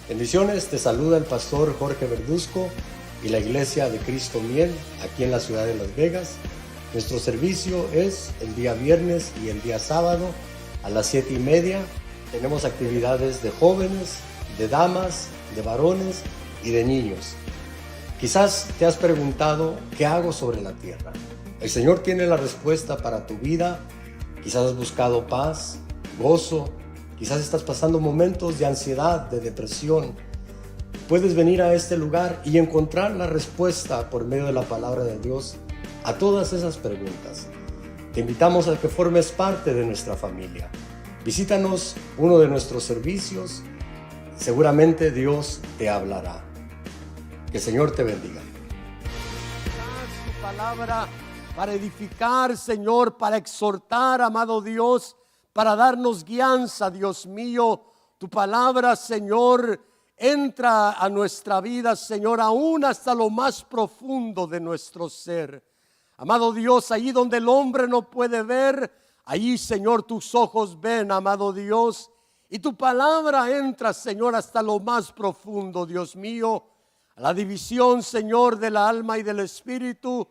Bendiciones, te saluda el pastor Jorge Verduzco y la Iglesia de Cristo Miel aquí en la ciudad de Las Vegas. Nuestro servicio es el día viernes y el día sábado a las 7:30. Tenemos actividades de jóvenes, de damas, de varones y de niños. Quizás te has preguntado, ¿qué hago sobre la tierra? El Señor tiene la respuesta para tu vida. Quizás has buscado paz, gozo. Quizás estás pasando momentos de ansiedad, de depresión. Puedes venir a este lugar y encontrar la respuesta por medio de la palabra de Dios a todas esas preguntas. Te invitamos a que formes parte de nuestra familia. Visítanos uno de nuestros servicios. Seguramente Dios te hablará. Que el Señor te bendiga. Tu palabra para edificar, Señor, para exhortar, amado Dios, para darnos guianza, Dios mío. Tu palabra, Señor, entra a nuestra vida, Señor, aún hasta lo más profundo de nuestro ser. Amado Dios, allí donde el hombre no puede ver, allí, Señor, tus ojos ven, amado Dios. Y tu palabra entra, Señor, hasta lo más profundo, Dios mío. A la división, Señor, del alma y del espíritu,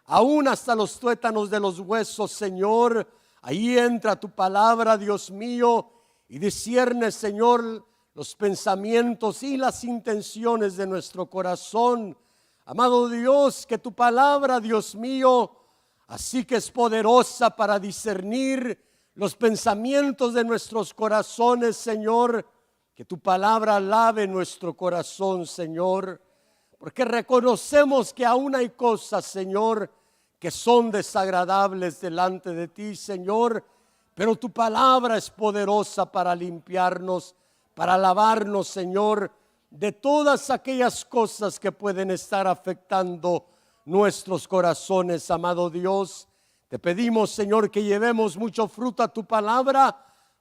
aún hasta los tuétanos de los huesos, Señor. Ahí entra tu palabra, Dios mío, y discierne, Señor, los pensamientos y las intenciones de nuestro corazón. Amado Dios, que tu palabra, Dios mío, así que es poderosa para discernir los pensamientos de nuestros corazones, Señor. Que tu palabra lave nuestro corazón, Señor, porque reconocemos que aún hay cosas, Señor, que son desagradables delante de ti, Señor, pero tu palabra es poderosa para limpiarnos, para lavarnos, Señor, de todas aquellas cosas que pueden estar afectando nuestros corazones, amado Dios. Te pedimos, Señor, que llevemos mucho fruto a tu palabra,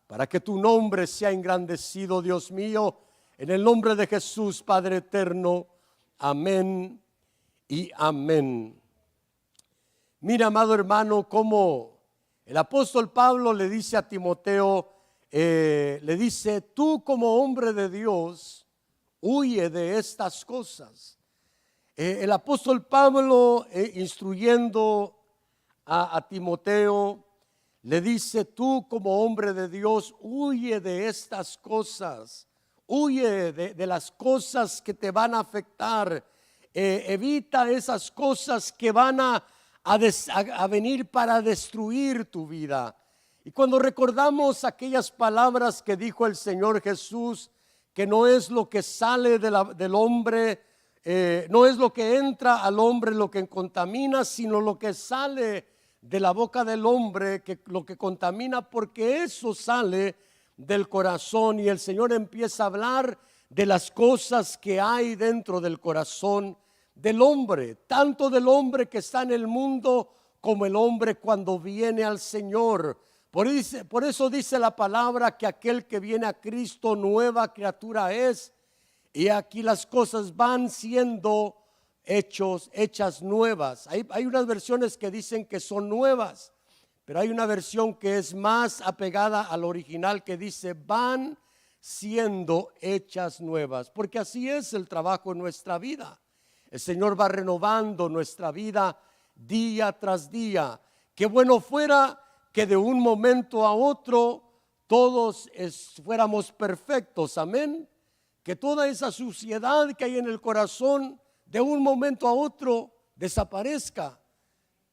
para que tu nombre sea engrandecido, Dios mío, en el nombre de Jesús, Padre eterno. Amén y amén. Mira, amado hermano, cómo el apóstol Pablo le dice a Timoteo, le dice, tú como hombre de Dios, huye de estas cosas. El apóstol Pablo, instruyendo a Timoteo, le dice, tú como hombre de Dios, huye de estas cosas. Huye de las cosas que te van a afectar. Evita esas cosas que van a venir para destruir tu vida. Y cuando recordamos aquellas palabras que dijo el Señor Jesús, que no es lo que sale del hombre, no es lo que entra al hombre lo que contamina, sino lo que sale de la boca del hombre, que lo que contamina, porque eso sale del corazón. Y el Señor empieza a hablar de las cosas que hay dentro del corazón del hombre, tanto del hombre que está en el mundo como el hombre cuando viene al Señor. Por eso dice la palabra que aquel que viene a Cristo nueva criatura es, y aquí las cosas van siendo hechas nuevas. Hay unas versiones que dicen que son nuevas, pero hay una versión que es más apegada al original que dice van siendo hechas nuevas, porque así es el trabajo en nuestra vida. El Señor va renovando nuestra vida día tras día. Qué bueno fuera que de un momento a otro todos fuéramos perfectos, amén. Que toda esa suciedad que hay en el corazón de un momento a otro desaparezca.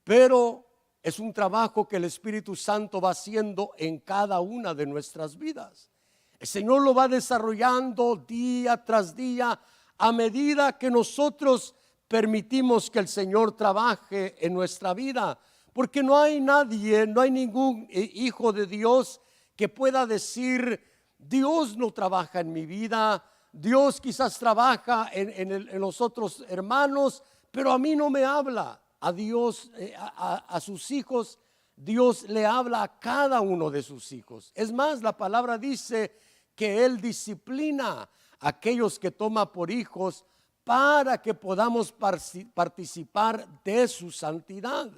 Pero es un trabajo que el Espíritu Santo va haciendo en cada una de nuestras vidas. El Señor lo va desarrollando día tras día a medida que nosotros permitimos que el Señor trabaje en nuestra vida. Porque no hay nadie, no hay ningún hijo de Dios que pueda decir, Dios no trabaja en mi vida, Dios quizás trabaja en los otros hermanos, pero a mí no me habla. A Dios, a sus hijos, Dios le habla a cada uno de sus hijos. Es más, la palabra dice que Él disciplina a aquellos que toma por hijos para que podamos participar de su santidad.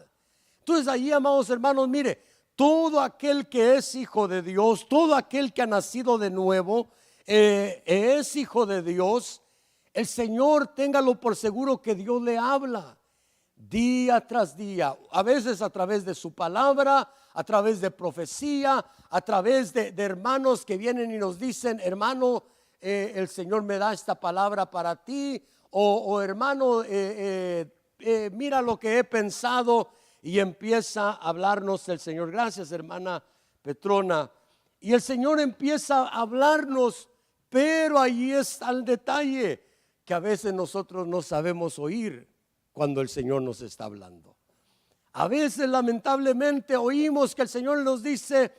Entonces allí, amados hermanos, mire, todo aquel que es hijo de Dios, todo aquel que ha nacido de nuevo, es hijo de Dios, el Señor, téngalo por seguro que Dios le habla día tras día, a veces a través de su palabra, a través de profecía, a través de hermanos que vienen y nos dicen: hermano, el Señor me da esta palabra para ti, o hermano, mira lo que he pensado, y empieza a hablarnos el Señor. Gracias, hermana Petrona. Y el Señor empieza a hablarnos, pero ahí está el detalle, que a veces nosotros no sabemos oír cuando el Señor nos está hablando. A veces lamentablemente oímos que el Señor nos dice: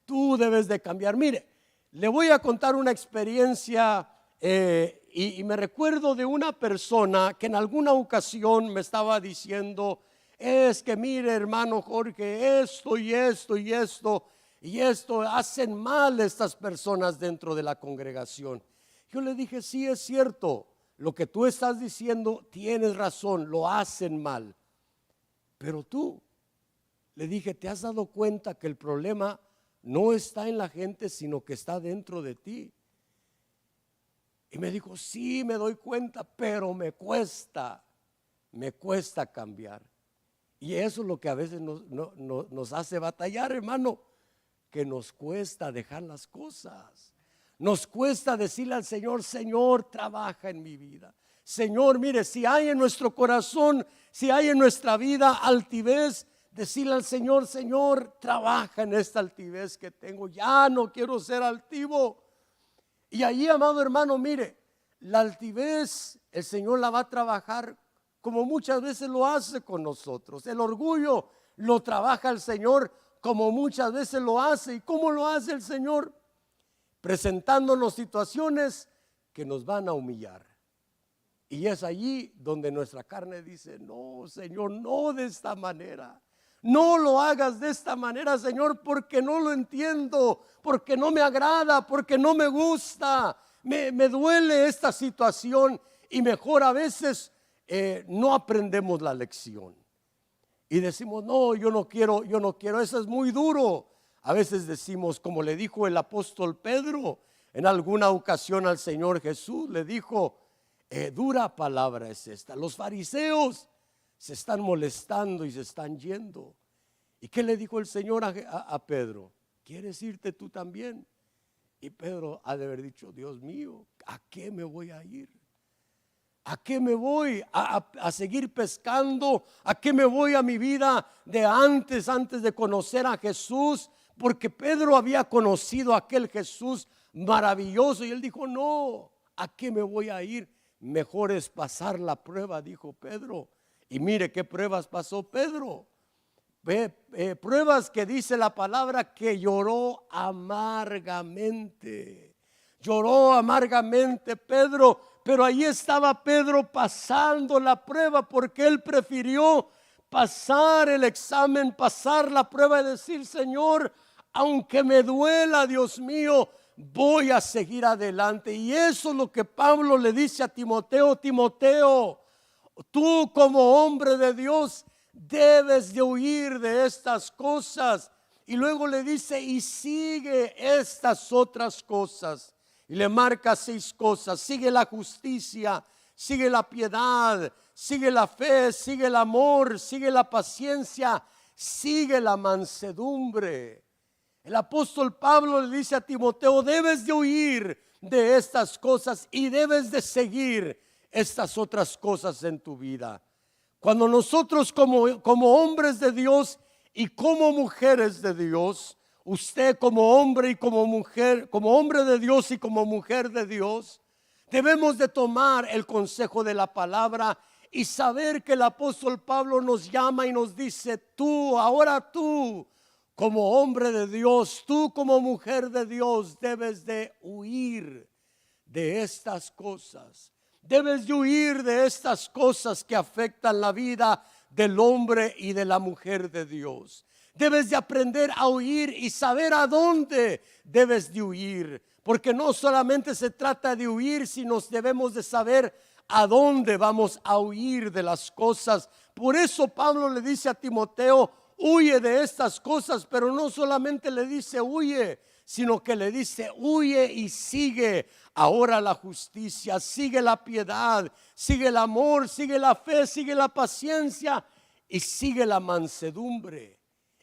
tú debes de cambiar. Mire, le voy a contar una experiencia y me recuerdo de una persona que en alguna ocasión me estaba diciendo: es que mire, hermano Jorge, esto y esto y esto y esto hacen mal estas personas dentro de la congregación. Yo le dije: sí, es cierto, lo que tú estás diciendo, tienes razón, lo hacen mal. Pero tú, le dije, ¿te has dado cuenta que el problema no está en la gente, sino que está dentro de ti? Y me dijo: sí, me doy cuenta, pero me cuesta cambiar. Y eso es lo que a veces nos hace batallar, hermano, que nos cuesta dejar las cosas. Nos cuesta decirle al Señor: Señor, trabaja en mi vida. Señor, mire, si hay en nuestro corazón, si hay en nuestra vida altivez, decirle al Señor: Señor, trabaja en esta altivez que tengo. Ya no quiero ser altivo. Y allí, amado hermano, mire, la altivez el Señor la va a trabajar como muchas veces lo hace con nosotros. El orgullo lo trabaja el Señor como muchas veces lo hace. ¿Y cómo lo hace el Señor? Presentándonos situaciones que nos van a humillar. Y es allí donde nuestra carne dice: no, Señor, no de esta manera. No lo hagas de esta manera, Señor, porque no lo entiendo, porque no me agrada, porque no me gusta. Me duele esta situación, y mejor a veces no aprendemos la lección. Y decimos: no, yo no quiero, eso es muy duro. A veces decimos, como le dijo el apóstol Pedro en alguna ocasión al Señor Jesús, le dijo: dura palabra es esta. Los fariseos se están molestando y se están yendo. ¿Y qué le dijo el Señor a Pedro? ¿Quieres irte tú también? Y Pedro ha de haber dicho: Dios mío, ¿a qué me voy a ir? ¿A qué me voy? ¿A seguir pescando? ¿A qué me voy a mi vida de antes de conocer a Jesús? Porque Pedro había conocido a aquel Jesús maravilloso, y él dijo: no, ¿a qué me voy a ir? Mejor es pasar la prueba, dijo Pedro. Y mire qué pruebas pasó Pedro. Pruebas que dice la palabra que lloró amargamente. Lloró amargamente Pedro, pero ahí estaba Pedro pasando la prueba, porque él prefirió pasar el examen, pasar la prueba y decir: Señor, aunque me duela, Dios mío, voy a seguir adelante. Y eso es lo que Pablo le dice a Timoteo: Timoteo, tú como hombre de Dios debes de huir de estas cosas. Y luego le dice: y sigue estas otras cosas. Y le marca 6 cosas: sigue la justicia, sigue la piedad, sigue la fe, sigue el amor, sigue la paciencia, sigue la mansedumbre. El apóstol Pablo le dice a Timoteo: debes de huir de estas cosas y debes de seguir estas otras cosas en tu vida. Cuando nosotros como hombres de Dios y como mujeres de Dios, usted como hombre y como mujer, como hombre de Dios y como mujer de Dios, debemos de tomar el consejo de la palabra y saber que el apóstol Pablo nos llama y nos dice: tú, ahora tú, como hombre de Dios, tú como mujer de Dios, debes de huir de estas cosas. Debes de huir de estas cosas que afectan la vida del hombre y de la mujer de Dios. Debes de aprender a huir y saber a dónde debes de huir, porque no solamente se trata de huir, sino debemos de saber a dónde vamos a huir de las cosas. Por eso Pablo le dice a Timoteo: huye de estas cosas, pero no solamente le dice huye, sino que le dice: huye y sigue ahora la justicia, sigue la piedad, sigue el amor, sigue la fe, sigue la paciencia y sigue la mansedumbre.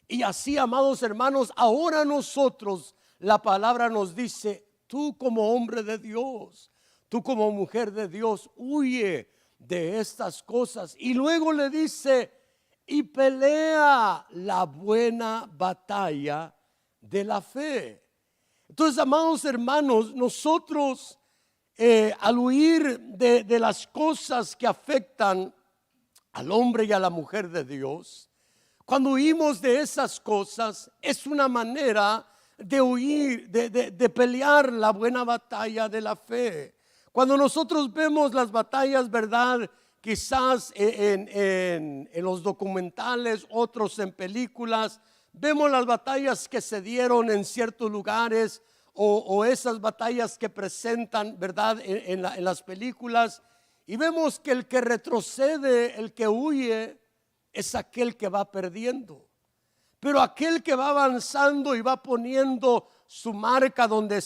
Y así, amados hermanos, ahora nosotros, la palabra nos dice: tú como hombre de Dios, tú como mujer de Dios, huye de estas cosas. Y luego le dice: y pelea la buena batalla de la fe. Entonces, amados hermanos, nosotros al huir de las cosas que afectan al hombre y a la mujer de Dios, cuando huimos de esas cosas, es una manera de huir, de pelear la buena batalla de la fe. Cuando nosotros vemos las batallas, ¿verdad?, quizás en los documentales, otros en películas, vemos las batallas que se dieron en ciertos lugares o esas batallas que presentan, ¿verdad?, en las películas, y vemos que el que retrocede, el que huye, es aquel que va perdiendo. Pero aquel que va avanzando y va poniendo su marca donde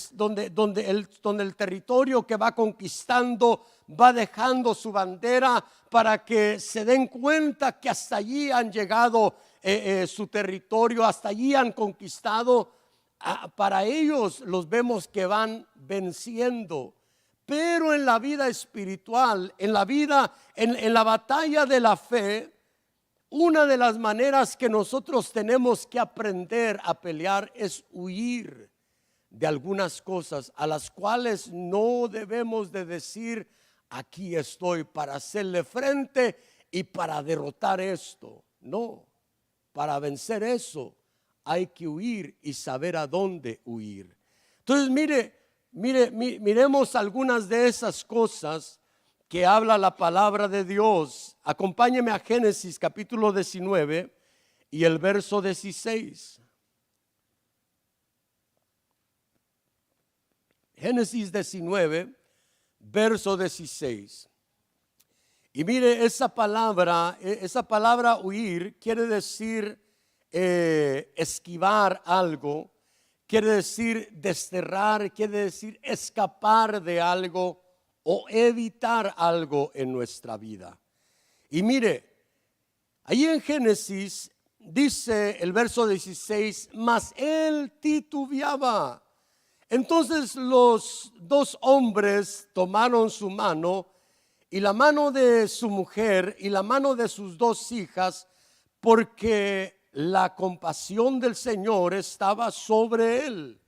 el territorio que va conquistando, va dejando su bandera para que se den cuenta que hasta allí han llegado su territorio, hasta allí han conquistado. Para ellos los vemos que van venciendo. Pero en la vida espiritual, en la vida, en la batalla de la fe, una de las maneras que nosotros tenemos que aprender a pelear es huir de algunas cosas a las cuales no debemos de decir: aquí estoy para hacerle frente y para derrotar esto. No, para vencer eso hay que huir y saber a dónde huir. Entonces miremos algunas de esas cosas que habla la palabra de Dios. Acompáñeme a Génesis capítulo 19 y el verso 16. Génesis 19, verso 16. Y mire, esa palabra huir quiere decir esquivar algo, quiere decir desterrar, quiere decir escapar de algo o evitar algo en nuestra vida. Y mire, ahí en Génesis dice el verso 16: mas él titubeaba. Entonces los dos hombres tomaron su mano y la mano de su mujer y la mano de sus dos hijas, porque la compasión del Señor estaba sobre él.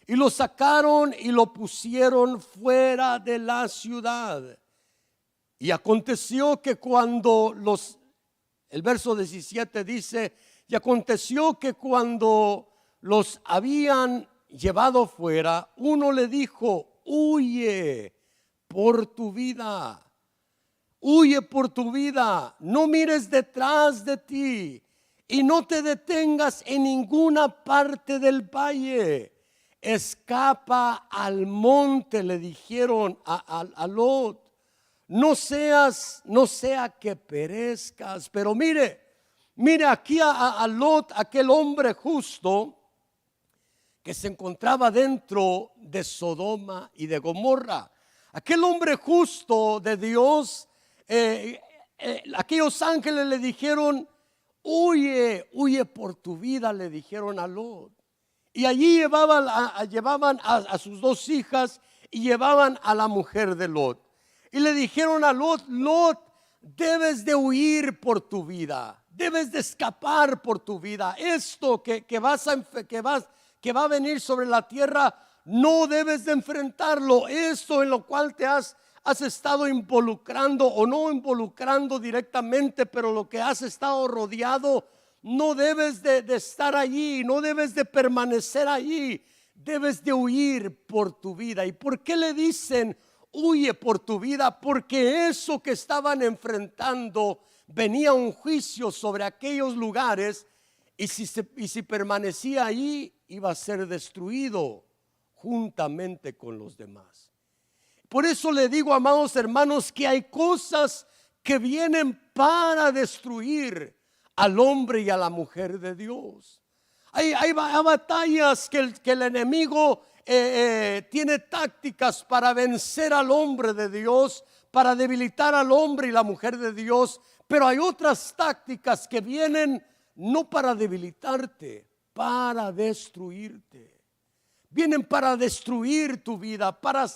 Y lo sacaron y lo pusieron fuera de la ciudad. Y aconteció que cuando el verso 17 dice: y aconteció que cuando los habían llevado fuera, uno le dijo: huye por tu vida, huye por tu vida, no mires detrás de ti y no te detengas en ninguna parte del valle. Escapa al monte, le dijeron a Lot. No sea que perezcas. Pero mire aquí a Lot, aquel hombre justo que se encontraba dentro de Sodoma y de Gomorra. Aquel hombre justo de Dios, aquellos ángeles le dijeron: huye por tu vida, le dijeron a Lot. Y allí llevaban a sus dos hijas y llevaban a la mujer de Lot. Y le dijeron a Lot: Lot, debes de huir por tu vida, debes de escapar por tu vida. Esto que va a venir sobre la tierra, no debes de enfrentarlo. Esto en lo cual te has estado involucrando, o no involucrando directamente, pero lo que has estado rodeado, no debes de estar allí, no debes de permanecer allí, debes de huir por tu vida. ¿Y por qué le dicen huye por tu vida? Porque eso que estaban enfrentando, venía un juicio sobre aquellos lugares, y si permanecía allí, iba a ser destruido juntamente con los demás. Por eso le digo, amados hermanos, que hay cosas que vienen para destruir al hombre y a la mujer de Dios. Hay batallas que el enemigo tiene tácticas para vencer al hombre de Dios, para debilitar al hombre y la mujer de Dios. Pero hay otras tácticas que vienen no para debilitarte, para destruirte. Vienen para destruir tu vida, para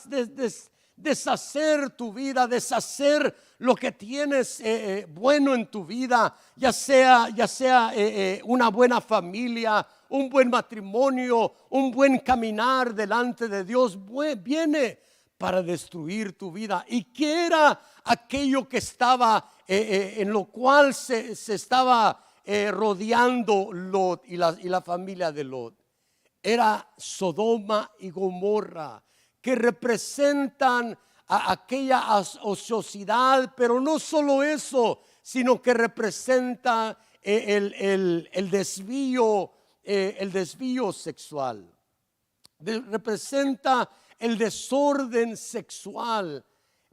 deshacer tu vida, deshacer lo que tienes bueno en tu vida, ya sea una buena familia, un buen matrimonio, un buen caminar delante de Dios. Viene para destruir tu vida. ¿Y qué era aquello que estaba en lo cual se estaba rodeando Lot y la familia de Lot? Era Sodoma y Gomorra, que representan a aquella ociosidad, pero no solo eso, sino que representa el desvío sexual. Representa el desorden sexual,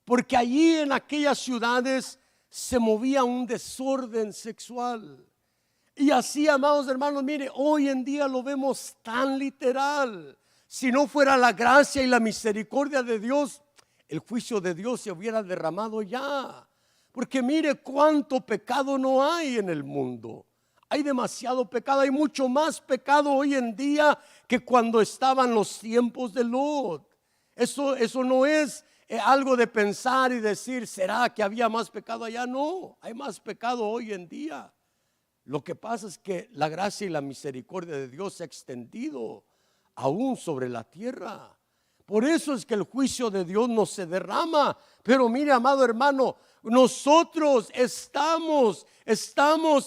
porque allí en aquellas ciudades se movía un desorden sexual. Y así, amados hermanos, mire, hoy en día lo vemos tan literal. Si no fuera la gracia y la misericordia de Dios, el juicio de Dios se hubiera derramado ya. Porque mire cuánto pecado no hay en el mundo. Hay demasiado pecado, hay mucho más pecado hoy en día que cuando estaban los tiempos de Lot. Eso no es algo de pensar y decir, ¿será que había más pecado allá? No, hay más pecado hoy en día. Lo que pasa es que la gracia y la misericordia de Dios se ha extendido aún sobre la tierra. Por eso es que el juicio de Dios no se derrama. Pero mire, amado hermano, nosotros estamos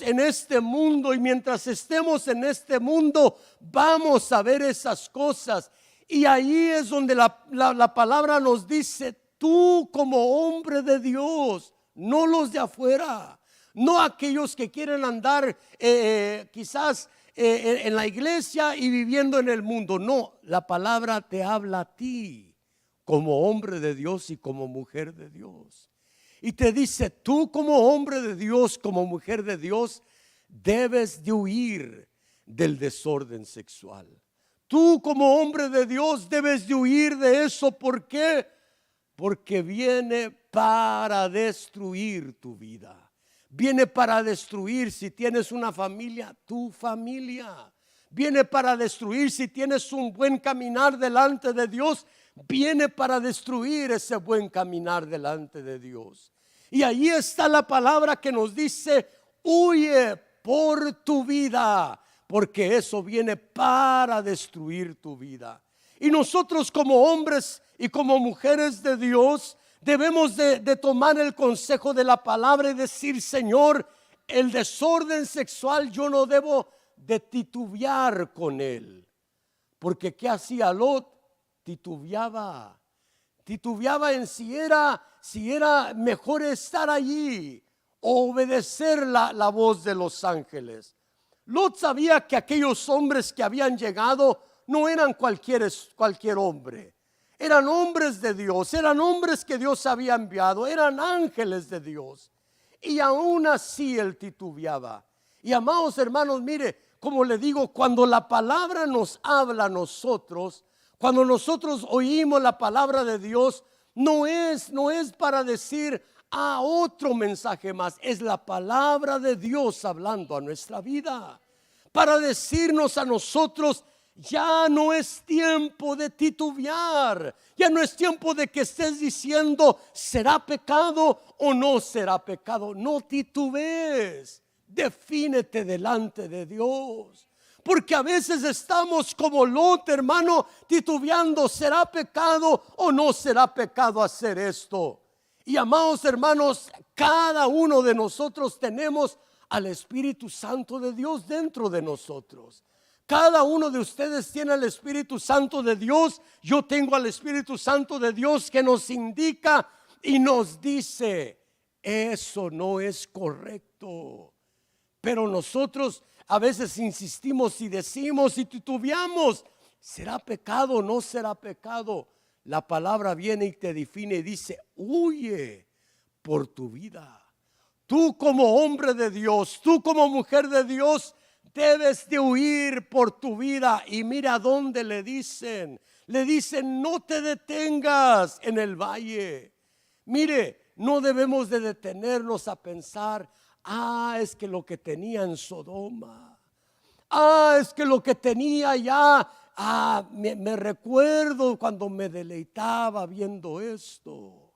en este mundo, y mientras estemos en este mundo vamos a ver esas cosas. Y ahí es donde la palabra nos dice, tú como hombre de Dios, no los de afuera. No aquellos que quieren andar quizás en la iglesia y viviendo en el mundo. No, la palabra te habla a ti como hombre de Dios y como mujer de Dios. Y te dice, tú como hombre de Dios, como mujer de Dios, debes de huir del desorden sexual. Tú como hombre de Dios debes de huir de eso. ¿Por qué? Porque viene para destruir tu vida. Viene para destruir si tienes una familia, tu familia. Viene para destruir si tienes un buen caminar delante de Dios. Viene para destruir ese buen caminar delante de Dios. Y ahí está la palabra que nos dice, huye por tu vida, porque eso viene para destruir tu vida. Y nosotros como hombres y como mujeres de Dios debemos de tomar el consejo de la palabra y decir, Señor, el desorden sexual yo no debo de titubear con él. Porque ¿qué hacía Lot? Titubeaba en si era mejor estar allí o obedecer la voz de los ángeles. Lot sabía que aquellos hombres que habían llegado no eran cualquier hombre. Eran hombres de Dios, eran hombres que Dios había enviado, eran ángeles de Dios. Y aún así él titubeaba. Y amados hermanos, mire, como le digo, cuando la palabra nos habla a nosotros, cuando nosotros oímos la palabra de Dios, no es para decir otro mensaje más, es la palabra de Dios hablando a nuestra vida, para decirnos a nosotros, ya no es tiempo de titubear. Ya no es tiempo de que estés diciendo, ¿será pecado o no será pecado? No titubees. Defínete delante de Dios. Porque a veces estamos como Lot, hermano, titubeando, ¿será pecado o no será pecado hacer esto? Y amados hermanos, cada uno de nosotros tenemos al Espíritu Santo de Dios dentro de nosotros. Cada uno de ustedes tiene al Espíritu Santo de Dios. Yo tengo al Espíritu Santo de Dios que nos indica y nos dice, eso no es correcto. Pero nosotros a veces insistimos y decimos y titubeamos, ¿será pecado o no será pecado? La palabra viene y te define y dice, huye por tu vida. Tú como hombre de Dios, tú como mujer de Dios, Debes de huir por tu vida. Y mira dónde le dicen, no te detengas en el valle. Mire, no debemos de detenernos a pensar, es que lo que tenía en Sodoma, es que lo que tenía ya, me recuerdo cuando me deleitaba viendo esto.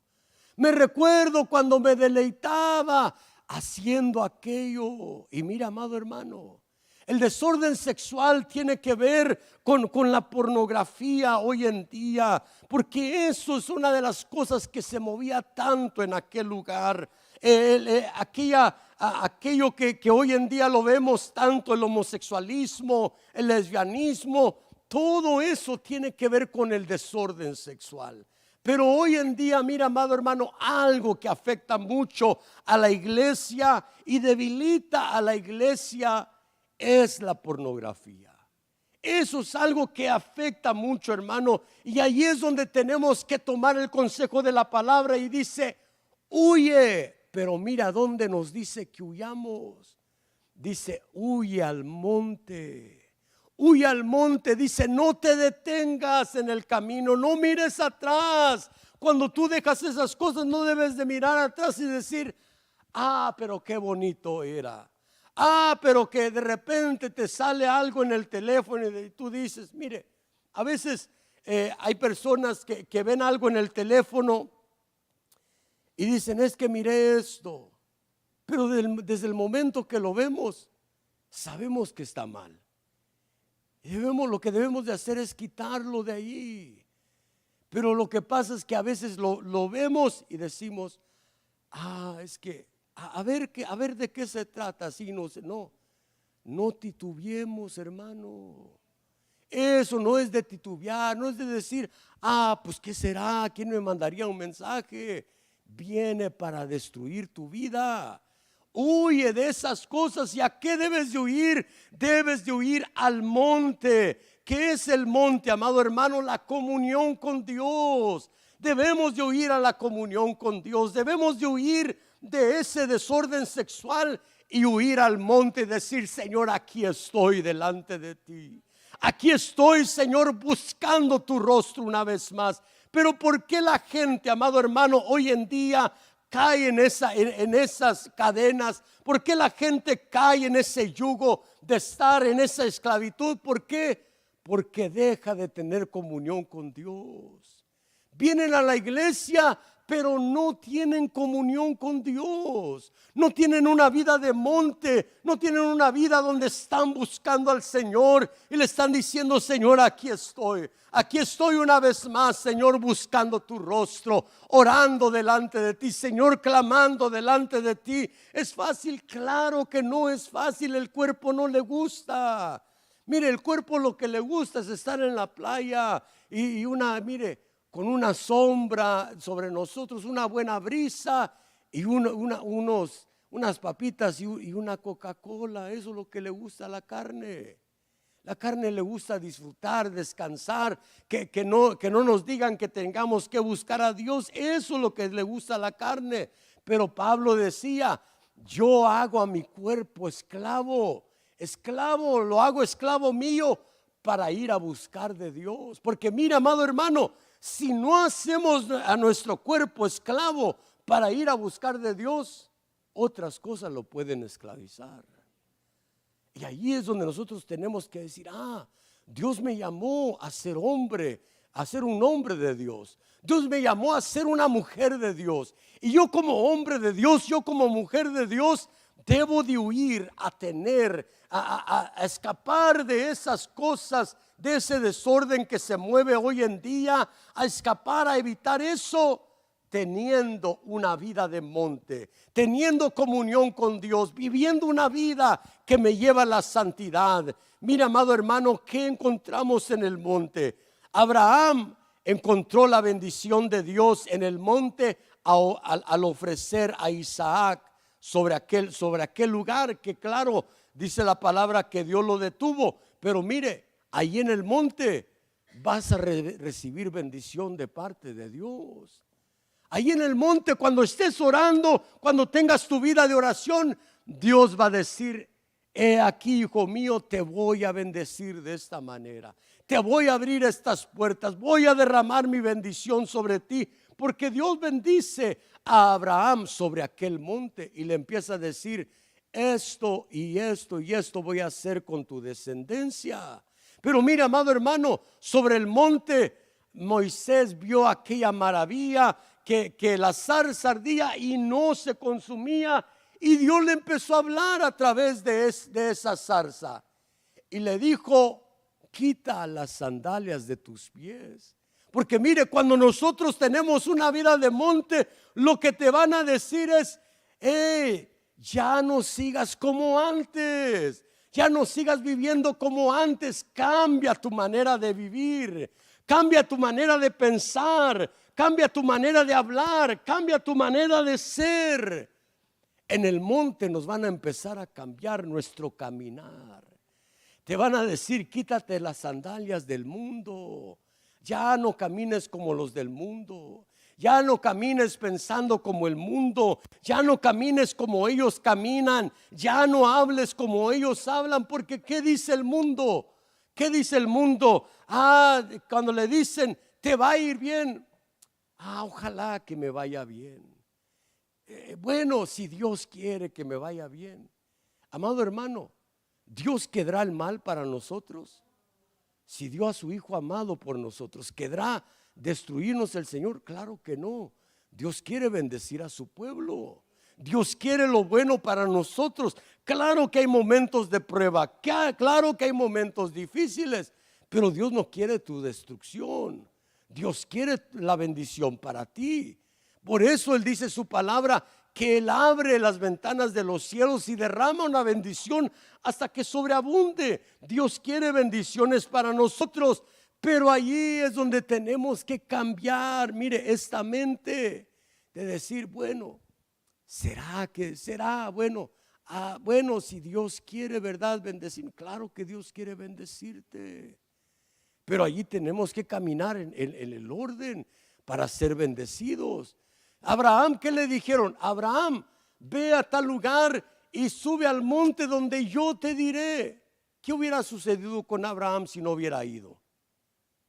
Me recuerdo cuando me deleitaba haciendo aquello. Y mira, amado hermano, el desorden sexual tiene que ver con la pornografía hoy en día, porque eso es una de las cosas que se movía tanto en aquel lugar. Aquello que hoy en día lo vemos tanto, el homosexualismo, el lesbianismo, todo eso tiene que ver con el desorden sexual. Pero hoy en día, mira, amado hermano, algo que afecta mucho a la iglesia y debilita a la iglesia es la pornografía. Eso es algo que afecta mucho, hermano, y ahí es donde tenemos que tomar el consejo de la palabra y dice, huye. Pero mira dónde nos dice que huyamos. Dice, huye al monte. Huye al monte, dice, no te detengas en el camino, no mires atrás. Cuando tú dejas esas cosas, no debes de mirar atrás y decir, pero qué bonito era. Pero que de repente te sale algo en el teléfono y tú dices, mire, a veces hay personas que ven algo en el teléfono y dicen, es que miré esto. Pero desde el momento que lo vemos, sabemos que está mal. Y lo que debemos de hacer es quitarlo de ahí. Pero lo que pasa es que a veces lo vemos y decimos, es que a ver de qué se trata. Así no titubeemos, hermano. Eso no es de titubear, no es de decir, pues qué será, quién me mandaría un mensaje. Viene para destruir tu vida. Huye de esas cosas. ¿Y a qué debes de huir? Debes de huir al monte. ¿Qué es el monte, amado hermano? La comunión con Dios. Debemos de huir a la comunión con Dios. Debemos de huir de ese desorden sexual y huir al monte y decir, Señor, aquí estoy delante de ti. Aquí estoy, Señor, buscando tu rostro una vez más. Pero ¿por qué la gente, amado hermano, hoy en día cae en esas cadenas? ¿Por qué la gente cae en ese yugo de estar en esa esclavitud? ¿Por qué? Porque deja de tener comunión con Dios. Vienen a la iglesia, pero no tienen comunión con Dios. No tienen una vida de monte, no tienen una vida donde están buscando al Señor y le están diciendo, Señor, aquí estoy una vez más, Señor, buscando tu rostro, orando delante de ti, Señor, clamando delante de ti. ¿Es fácil? Claro que no es fácil. El cuerpo no le gusta. Mire, el cuerpo lo que le gusta es estar en la playa y con una sombra sobre nosotros, una buena brisa y unas papitas y una Coca-Cola. Eso es lo que le gusta a la carne. La carne le gusta disfrutar, descansar, que no nos digan que tengamos que buscar a Dios. Eso es lo que le gusta a la carne. Pero Pablo decía, yo hago a mi cuerpo esclavo, lo hago esclavo mío para ir a buscar de Dios. Porque mira, amado hermano, si no hacemos a nuestro cuerpo esclavo para ir a buscar de Dios, otras cosas lo pueden esclavizar. Y ahí es donde nosotros tenemos que decir, Dios me llamó a ser hombre, a ser un hombre de Dios. Dios me llamó a ser una mujer de Dios. Y yo como hombre de Dios, yo como mujer de Dios, debo de huir a escapar de esas cosas, de ese desorden que se mueve hoy en día, a escapar, a evitar eso, teniendo una vida de monte, teniendo comunión con Dios, viviendo una vida que me lleva a la santidad. Mira, amado hermano, ¿qué encontramos en el monte? Abraham encontró la bendición de Dios en el monte al ofrecer a Isaac sobre aquel lugar que, claro, dice la palabra que Dios lo detuvo. Pero mire, ahí en el monte vas a recibir bendición de parte de Dios. Ahí en el monte, cuando estés orando, cuando tengas tu vida de oración, Dios va a decir, he aquí, hijo mío, te voy a bendecir de esta manera. Te voy a abrir estas puertas, voy a derramar mi bendición sobre ti, porque Dios bendice a Abraham sobre aquel monte y le empieza a decir: esto y esto y esto voy a hacer con tu descendencia. Pero mira, amado hermano, sobre el monte Moisés vio aquella maravilla, que la zarza ardía y no se consumía, y Dios le empezó a hablar a través de esa zarza y le dijo: quita las sandalias de tus pies. Porque mire, cuando nosotros tenemos una vida de monte, lo que te van a decir es: ya no sigas como antes, ya no sigas viviendo como antes. Cambia tu manera de vivir, cambia tu manera de pensar, cambia tu manera de hablar, cambia tu manera de ser. En el monte nos van a empezar a cambiar nuestro caminar. Te van a decir: quítate las sandalias del mundo, ya no camines como los del mundo, ya no camines pensando como el mundo, ya no camines como ellos caminan, ya no hables como ellos hablan. Porque ¿qué dice el mundo? ¿Qué dice el mundo? Cuando le dicen: te va a ir bien, ojalá que me vaya bien. Bueno, si Dios quiere que me vaya bien. Amado hermano, ¿Dios querrá el mal para nosotros? Si dio a su Hijo amado por nosotros, ¿querrá destruirnos el Señor? Claro que no. Dios quiere bendecir a su pueblo. Dios quiere lo bueno para nosotros. Claro que hay momentos de prueba, claro que hay momentos difíciles, pero Dios no quiere tu destrucción. Dios quiere la bendición para ti. Por eso Él dice su palabra, que Él abre las ventanas de los cielos y derrama una bendición hasta que sobreabunde. Dios quiere bendiciones para nosotros, pero allí es donde tenemos que cambiar, mire, esta mente de decir: bueno, será bueno, si Dios quiere, ¿verdad?, bendecir. Claro que Dios quiere bendecirte, pero allí tenemos que caminar en el orden para ser bendecidos. Abraham, ¿qué le dijeron? Abraham, ve a tal lugar y sube al monte donde yo te diré. ¿Qué hubiera sucedido con Abraham si no hubiera ido?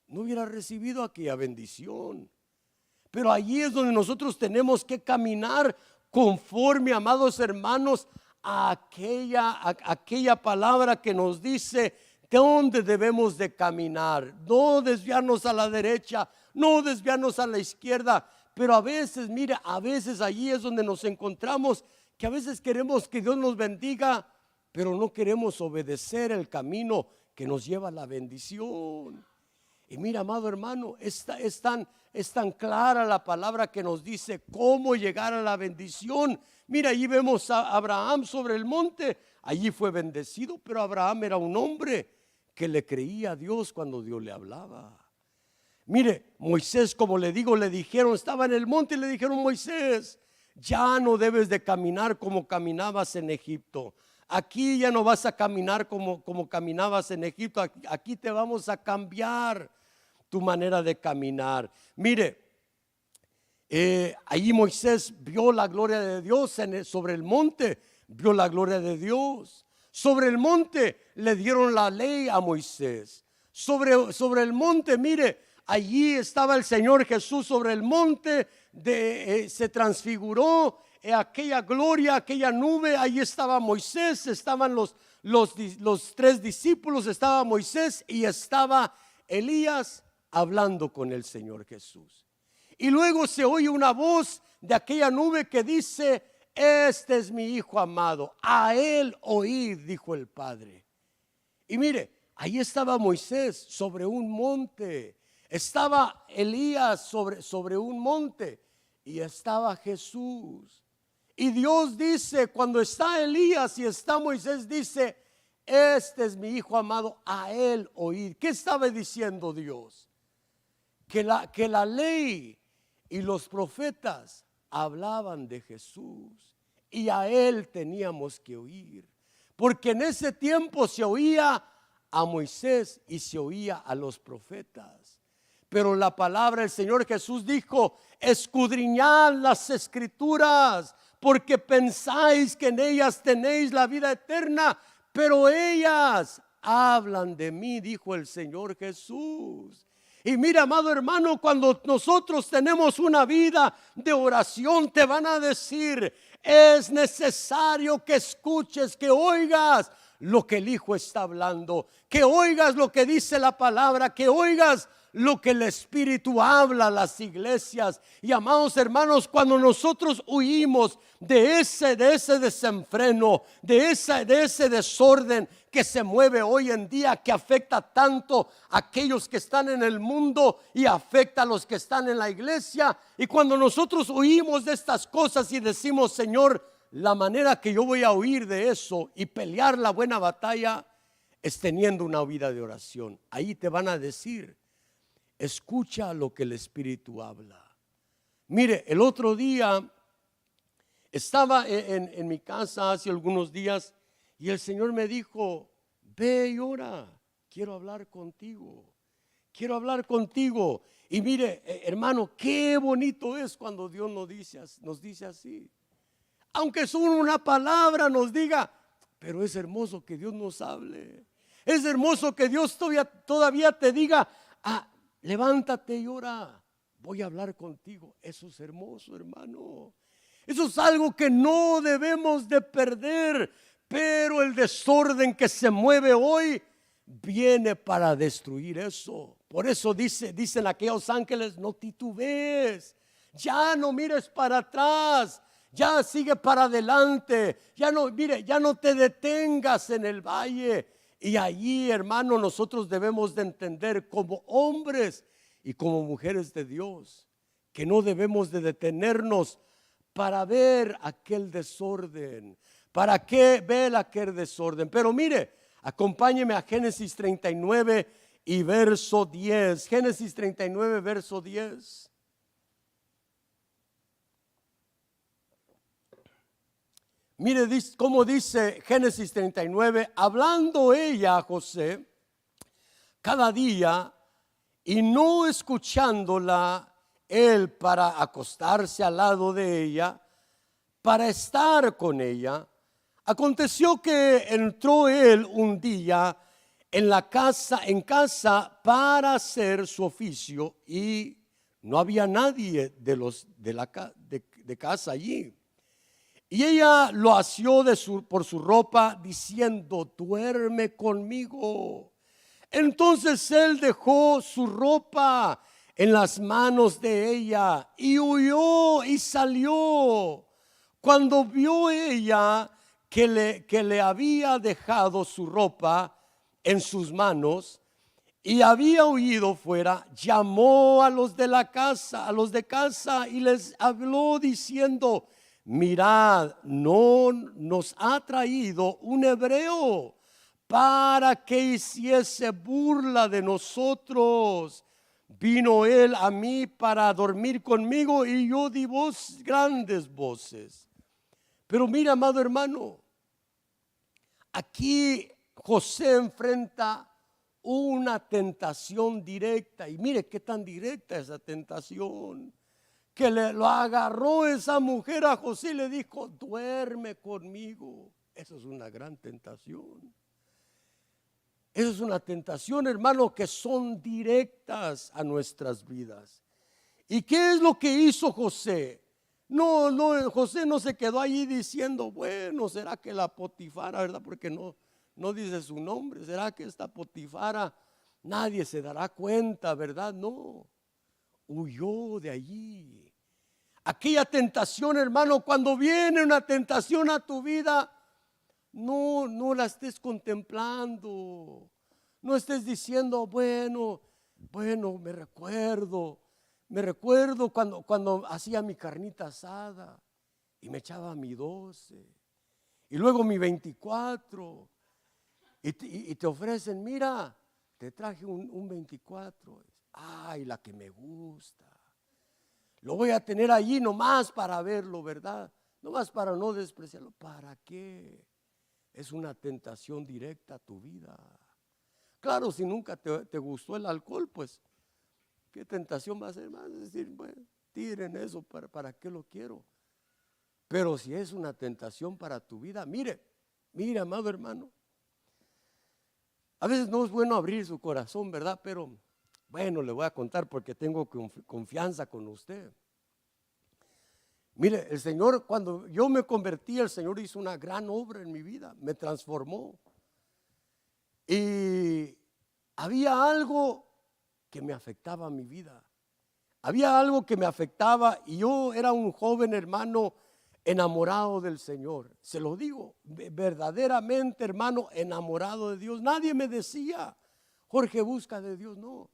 No hubiera recibido aquella bendición. Pero allí es donde nosotros tenemos que caminar conforme, amados hermanos, a aquella palabra que nos dice dónde debemos de caminar. No desviarnos a la derecha, no desviarnos a la izquierda. Pero a veces, mira, a veces allí es donde nos encontramos, que a veces queremos que Dios nos bendiga, pero no queremos obedecer el camino que nos lleva a la bendición. Y mira, amado hermano, es tan clara la palabra que nos dice cómo llegar a la bendición. Mira, allí vemos a Abraham sobre el monte. Allí fue bendecido, pero Abraham era un hombre que le creía a Dios cuando Dios le hablaba. Mire, Moisés, como le digo, le dijeron, estaba en el monte y le dijeron: Moisés, ya no debes de caminar como caminabas en Egipto. Aquí ya no vas a caminar como caminabas en Egipto. Aquí te vamos a cambiar tu manera de caminar. Mire, allí Moisés vio la gloria de Dios sobre el monte, vio la gloria de Dios. Sobre el monte le dieron la ley a Moisés. Sobre el monte, mire, allí estaba el Señor Jesús sobre el monte, se transfiguró aquella gloria, aquella nube. Allí estaba Moisés, estaban los tres discípulos, estaba Moisés y estaba Elías hablando con el Señor Jesús. Y luego se oye una voz de aquella nube que dice: este es mi Hijo amado, a él oíd, dijo el Padre. Y mire, ahí estaba Moisés sobre un monte, estaba Elías sobre un monte y estaba Jesús. Y Dios dice, cuando está Elías y está Moisés, dice: este es mi Hijo amado, a él oíd. ¿Qué estaba diciendo Dios? Que la ley y los profetas hablaban de Jesús y a él teníamos que oír. Porque en ese tiempo se oía a Moisés y se oía a los profetas. Pero la palabra del Señor Jesús dijo: escudriñad las escrituras, porque pensáis que en ellas tenéis la vida eterna, pero ellas hablan de mí, dijo el Señor Jesús. Y mira, amado hermano, cuando nosotros tenemos una vida de oración, te van a decir, es necesario que escuches, que oigas lo que el Hijo está hablando, que oigas lo que dice la palabra, que oigas lo que el Espíritu habla a las iglesias. Y amados hermanos, cuando nosotros huimos de ese desenfreno, de ese desorden que se mueve hoy en día, que afecta tanto a aquellos que están en el mundo y afecta a los que están en la iglesia, y cuando nosotros huimos de estas cosas y decimos, Señor, la manera que yo voy a huir de eso y pelear la buena batalla es teniendo una vida de oración. Ahí te van a decir, escucha lo que el Espíritu habla. Mire, el otro día estaba en mi casa hace algunos días y el Señor me dijo, ve y ora, quiero hablar contigo, quiero hablar contigo. Y mire, hermano, qué bonito es cuando Dios nos dice así. Aunque solo una palabra nos diga, pero es hermoso que Dios nos hable. Es hermoso que Dios todavía te diga, levántate y ora, voy a hablar contigo. Eso es hermoso, hermano. Eso es algo que no debemos de perder. Pero el desorden que se mueve hoy viene para destruir eso. Por eso dicen aquellos ángeles, no titubees, ya no mires para atrás, ya sigue para adelante, ya no te detengas en el valle. Y allí, hermano, nosotros debemos de entender como hombres y como mujeres de Dios que no debemos de detenernos para ver aquel desorden. ¿Para qué ver aquel desorden? Pero mire, acompáñeme a Génesis 39 y verso 10. Génesis 39, verso 10. Mire cómo dice Génesis 39, hablando ella a José cada día y no escuchándola él para acostarse al lado de ella, para estar con ella. Aconteció que entró él un día en casa para hacer su oficio y no había nadie de casa allí. Y ella lo asió por su ropa diciendo, duerme conmigo. Entonces él dejó su ropa en las manos de ella y huyó y salió. Cuando vio ella que le había dejado su ropa en sus manos y había huido fuera, llamó a los de casa y les habló diciendo, mirad, no nos ha traído un hebreo para que hiciese burla de nosotros. Vino él a mí para dormir conmigo y yo di grandes voces. Pero mira, amado hermano, aquí José enfrenta una tentación directa. Y mire qué tan directa esa tentación. Que lo agarró esa mujer a José y le dijo, duerme conmigo. Eso es una gran tentación. Eso es una tentación, hermano, que son directas a nuestras vidas. ¿Y qué es lo que hizo José? No, José no se quedó allí diciendo, bueno, ¿será que la Potifara, verdad? Porque no dice su nombre. ¿Será que esta Potifara nadie se dará cuenta, verdad? No, huyó de allí. Aquella tentación, hermano, cuando viene una tentación a tu vida, no la estés contemplando. No estés diciendo, bueno, me recuerdo cuando hacía mi carnita asada y me echaba mi 12 y luego mi 24 y te ofrecen, mira, te traje un 24. Ay, la que me gusta. Lo voy a tener allí nomás para verlo, ¿verdad? Nomás para no despreciarlo. ¿Para qué? Es una tentación directa a tu vida. Claro, si nunca te gustó el alcohol, pues, ¿qué tentación va a ser? Vas a decir, bueno, tiren eso, ¿para qué lo quiero? Pero si es una tentación para tu vida, mire, amado hermano, A veces no es bueno abrir su corazón, ¿verdad? Pero bueno, le voy a contar porque tengo confianza con usted. Mire, el Señor, cuando yo me convertí, el Señor hizo una gran obra en mi vida, me transformó. Y había algo que me afectaba a mi vida. Había algo que me afectaba y yo era un joven hermano enamorado del Señor. Se lo digo, verdaderamente hermano, enamorado de Dios. Nadie me decía, Jorge, busca de Dios. No,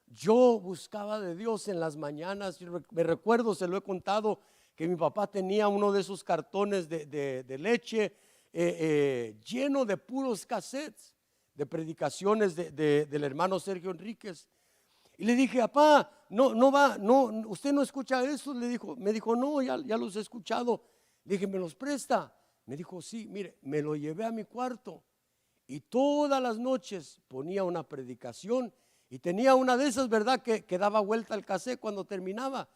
yo buscaba de Dios en las mañanas. Me recuerdo, se lo he contado, que mi papá tenía uno de esos cartones de leche lleno de puros cassettes de predicaciones del hermano Sergio Enríquez. Y le dije, papá, no va, no, usted no escucha eso. Me dijo, no, ya los he escuchado. Le dije, ¿me los presta? Me dijo, sí, mire, me lo llevé a mi cuarto y todas las noches ponía una predicación y tenía una de esas, ¿verdad? Que daba vuelta al cassette cuando terminaba.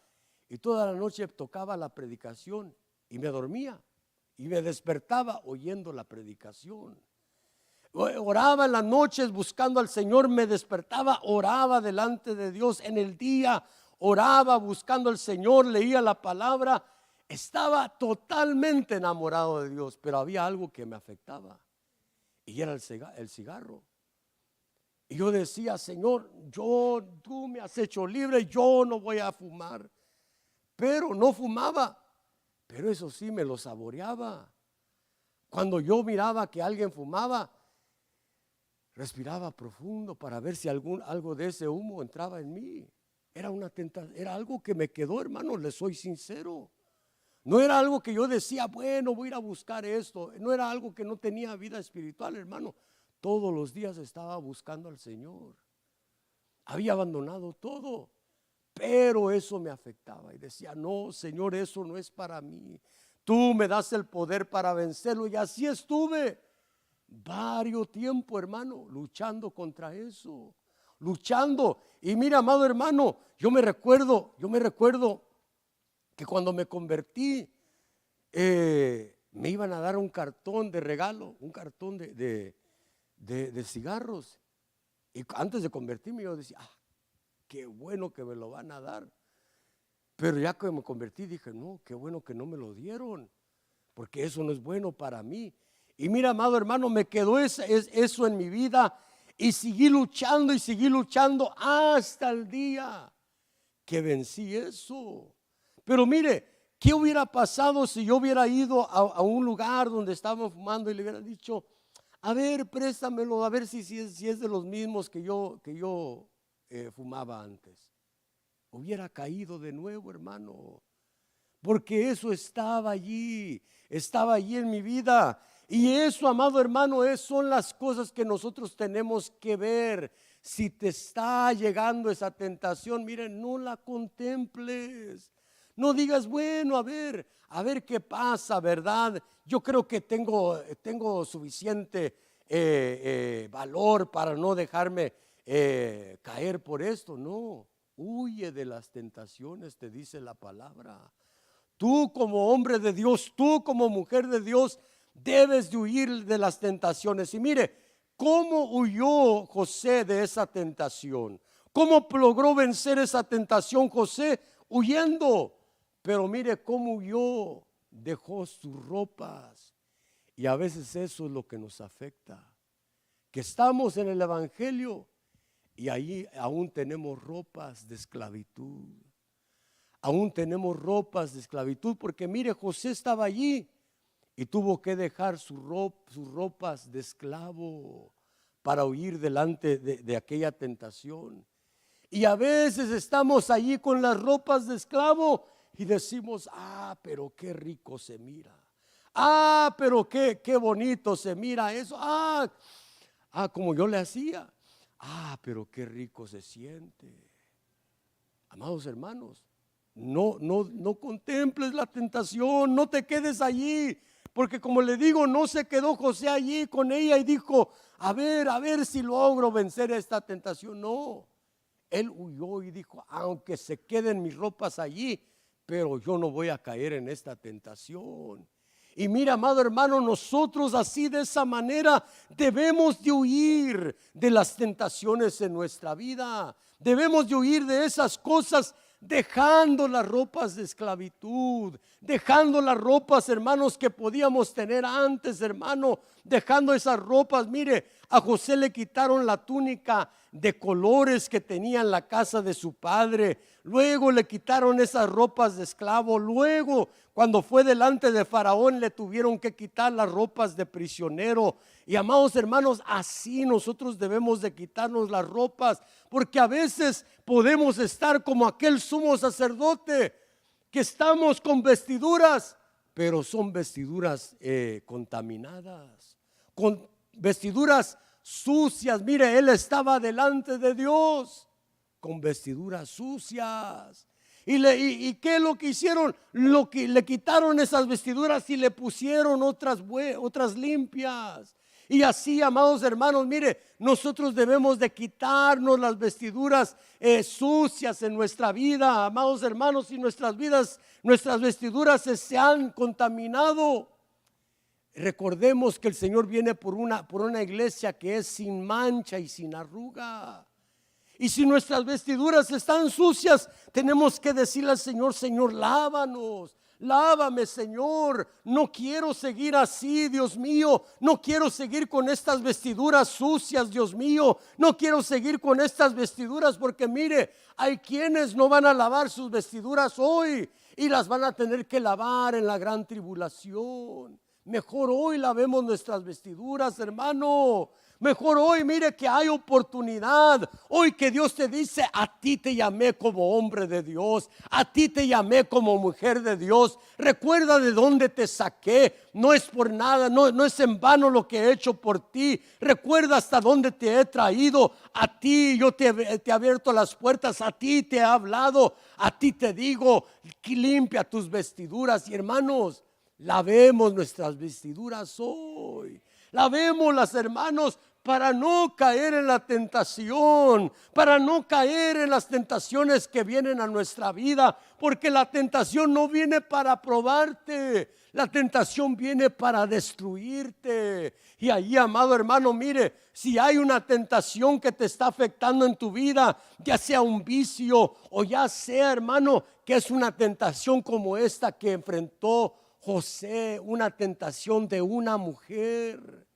Y toda la noche tocaba la predicación y me dormía y me despertaba oyendo la predicación. Oraba en las noches buscando al Señor, me despertaba, oraba delante de Dios. En el día oraba buscando al Señor, leía la palabra. Estaba totalmente enamorado de Dios, pero había algo que me afectaba y era el cigarro. Y yo decía, Señor, tú me has hecho libre, yo no voy a fumar. Pero no fumaba, pero eso sí me lo saboreaba. Cuando yo miraba que alguien fumaba, respiraba profundo para ver si algo de ese humo entraba en mí. Era una tentación, era algo que me quedó, hermano, le soy sincero. No era algo que yo decía, bueno, voy a ir a buscar esto. No era algo que no tenía vida espiritual, hermano. Todos los días estaba buscando al Señor. Había abandonado todo, pero eso me afectaba. Y decía, no, Señor, eso no es para mí. Tú me das el poder para vencerlo. Y así estuve varios tiempo, hermano, luchando contra eso, luchando. Y mira, amado hermano, yo me recuerdo que cuando me convertí, me iban a dar un cartón de regalo, un cartón de cigarros. Y antes de convertirme yo decía, qué bueno que me lo van a dar. Pero ya que me convertí dije, no, qué bueno que no me lo dieron, porque eso no es bueno para mí. Y mira, amado hermano, me quedó eso en mi vida y seguí luchando hasta el día que vencí eso. Pero mire, ¿qué hubiera pasado si yo hubiera ido a un lugar donde estaban fumando y le hubiera dicho, a ver, préstamelo, a ver si es de los mismos que yo fumaba antes? Hubiera caído de nuevo, hermano, porque eso estaba allí en mi vida. Y eso, amado hermano, son las cosas que nosotros tenemos que ver. Si te está llegando esa tentación, miren, no la contemples. No digas, bueno, a ver qué pasa, ¿verdad? Yo creo que tengo suficiente valor para no dejarme caer por esto. No, huye de las tentaciones, te dice la palabra. Tú como hombre de Dios, tú como mujer de Dios, debes de huir de las tentaciones. Y mire, ¿cómo huyó José de esa tentación? ¿Cómo logró vencer esa tentación José? Huyendo. Pero mire cómo huyó, dejó sus ropas. Y a veces eso es lo que nos afecta, que estamos en el evangelio y ahí aún tenemos ropas de esclavitud. Aún tenemos ropas de esclavitud, porque mire, José estaba allí y tuvo que dejar sus ropas de esclavo para huir delante de aquella tentación. Y a veces estamos allí con las ropas de esclavo y decimos, pero qué rico se mira. Pero qué bonito se mira eso. Como yo le hacía. Pero qué rico se siente. Amados hermanos, no contemples la tentación, no te quedes allí, porque como le digo, no se quedó José allí con ella y dijo, a ver si logro vencer esta tentación. No, él huyó y dijo, aunque se queden mis ropas allí, pero yo no voy a caer en esta tentación. Y mira, amado hermano, nosotros así de esa manera debemos de huir de las tentaciones en nuestra vida. Debemos de huir de esas cosas, dejando las ropas de esclavitud, dejando las ropas, hermanos, que podíamos tener antes, hermano, dejando esas ropas. Mire, a José le quitaron la túnica de colores que tenía en la casa de su padre. Luego le quitaron esas ropas de esclavo. Luego, cuando fue delante de Faraón, le tuvieron que quitar las ropas de prisionero. Y amados hermanos, así nosotros debemos de quitarnos las ropas, porque a veces podemos estar como aquel sumo sacerdote, que estamos con vestiduras, pero son vestiduras contaminadas, con vestiduras sucias. Mire, él estaba delante de Dios con vestiduras sucias. ¿Y qué es lo que hicieron? Lo que le quitaron esas vestiduras y le pusieron otras limpias. Y así, amados hermanos, mire, nosotros debemos de quitarnos las vestiduras sucias en nuestra vida, amados hermanos. Si nuestras vestiduras se han contaminado, recordemos que el Señor viene por una iglesia que es sin mancha y sin arruga. Y si nuestras vestiduras están sucias, tenemos que decirle al Señor: Señor, lávanos. Lávame, Señor, no quiero seguir así, Dios mío. No quiero seguir con estas vestiduras sucias, Dios mío. No quiero seguir con estas vestiduras, porque mire, hay quienes no van a lavar sus vestiduras hoy y las van a tener que lavar en la gran tribulación. Mejor hoy lavemos nuestras vestiduras, hermano. Mejor hoy, mire que hay oportunidad. Hoy que Dios te dice: a ti te llamé como hombre de Dios, a ti te llamé como mujer de Dios. Recuerda de dónde te saqué. No es por nada, no es en vano lo que he hecho por ti. Recuerda hasta dónde te he traído. A ti yo te he abierto las puertas, a ti te he hablado, a ti te digo: limpia tus vestiduras. Y hermanos, lavemos nuestras vestiduras hoy. Lavémoslas, hermanos, para no caer en la tentación, para no caer en las tentaciones que vienen a nuestra vida, porque la tentación no viene para probarte, la tentación viene para destruirte. Y ahí, amado hermano, mire, si hay una tentación que te está afectando en tu vida, ya sea un vicio o ya sea, hermano, que es una tentación como esta que enfrentó José, una tentación de una mujer.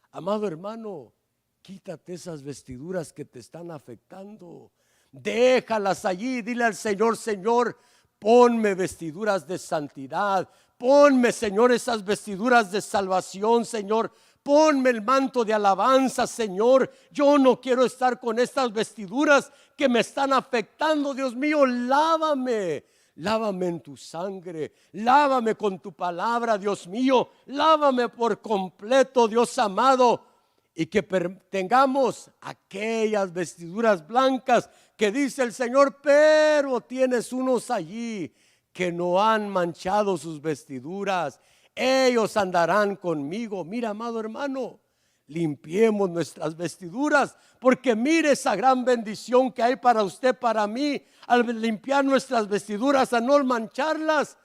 Amado hermano, quítate esas vestiduras que te están afectando. Déjalas allí. Dile al Señor: Señor, ponme vestiduras de santidad. Ponme, Señor, esas vestiduras de salvación, Señor. Ponme el manto de alabanza, Señor. Yo no quiero estar con estas vestiduras que me están afectando. Dios mío, lávame. Lávame en tu sangre, lávame con tu palabra, Dios mío, lávame por completo, Dios amado, y que tengamos aquellas vestiduras blancas que dice el Señor: pero tienes unos allí que no han manchado sus vestiduras, ellos andarán conmigo. Mira, amado hermano, limpiemos nuestras vestiduras, porque mire esa gran bendición que hay para usted, para mí, al limpiar nuestras vestiduras, a no mancharlas,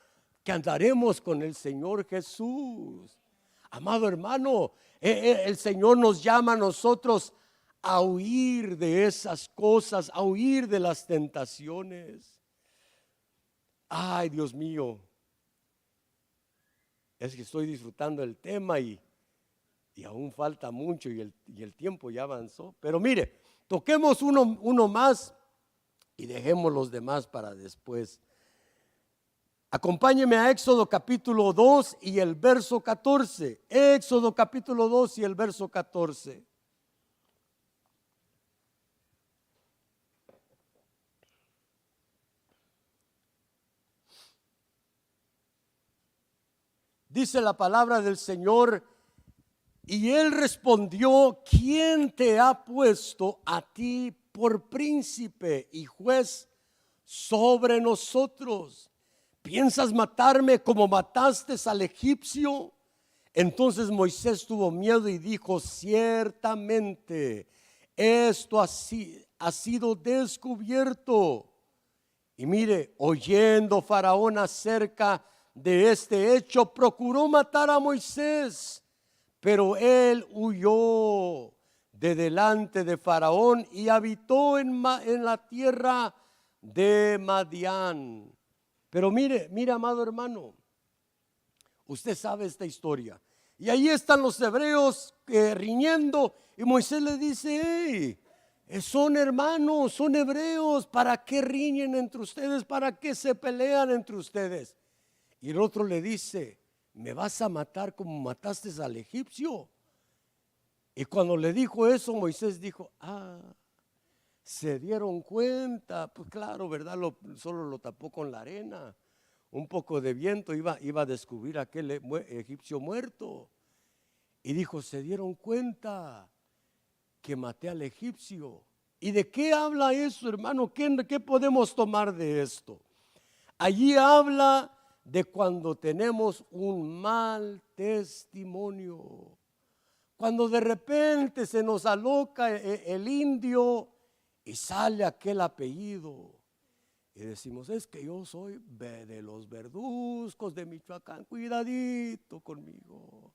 que andaremos con el Señor Jesús. Amado hermano, el Señor nos llama a nosotros a huir de esas cosas, a huir de las tentaciones. Ay, Dios mío, es que estoy disfrutando el tema y aún falta mucho y el tiempo ya avanzó. Pero mire, toquemos uno más y dejemos los demás para después. Acompáñeme a Éxodo capítulo 2 y el verso 14. Éxodo capítulo 2 y el verso 14. Dice la palabra del Señor: y él respondió: ¿quién te ha puesto a ti por príncipe y juez sobre nosotros? ¿Piensas matarme como mataste al egipcio? Entonces Moisés tuvo miedo y dijo: ciertamente esto ha sido descubierto. Y mire, oyendo Faraón acerca de este hecho, procuró matar a Moisés, pero él huyó de delante de Faraón y habitó en la tierra de Madián. Pero mire, amado hermano, usted sabe esta historia. Y ahí están los hebreos riñendo, y Moisés le dice: hey, son hermanos, son hebreos, ¿para qué riñen entre ustedes? ¿Para qué se pelean entre ustedes? Y el otro le dice: ¿me vas a matar como mataste al egipcio? Y cuando le dijo eso, Moisés dijo: se dieron cuenta. Pues claro, ¿verdad? Solo lo tapó con la arena. Un poco de viento iba a descubrir aquel egipcio muerto. Y dijo: se dieron cuenta que maté al egipcio. ¿Y de qué habla eso, hermano? ¿Qué podemos tomar de esto? Allí habla de cuando tenemos un mal testimonio. Cuando de repente se nos aloca el indio y sale aquel apellido. Y decimos: es que yo soy de los verduzcos de Michoacán, cuidadito conmigo.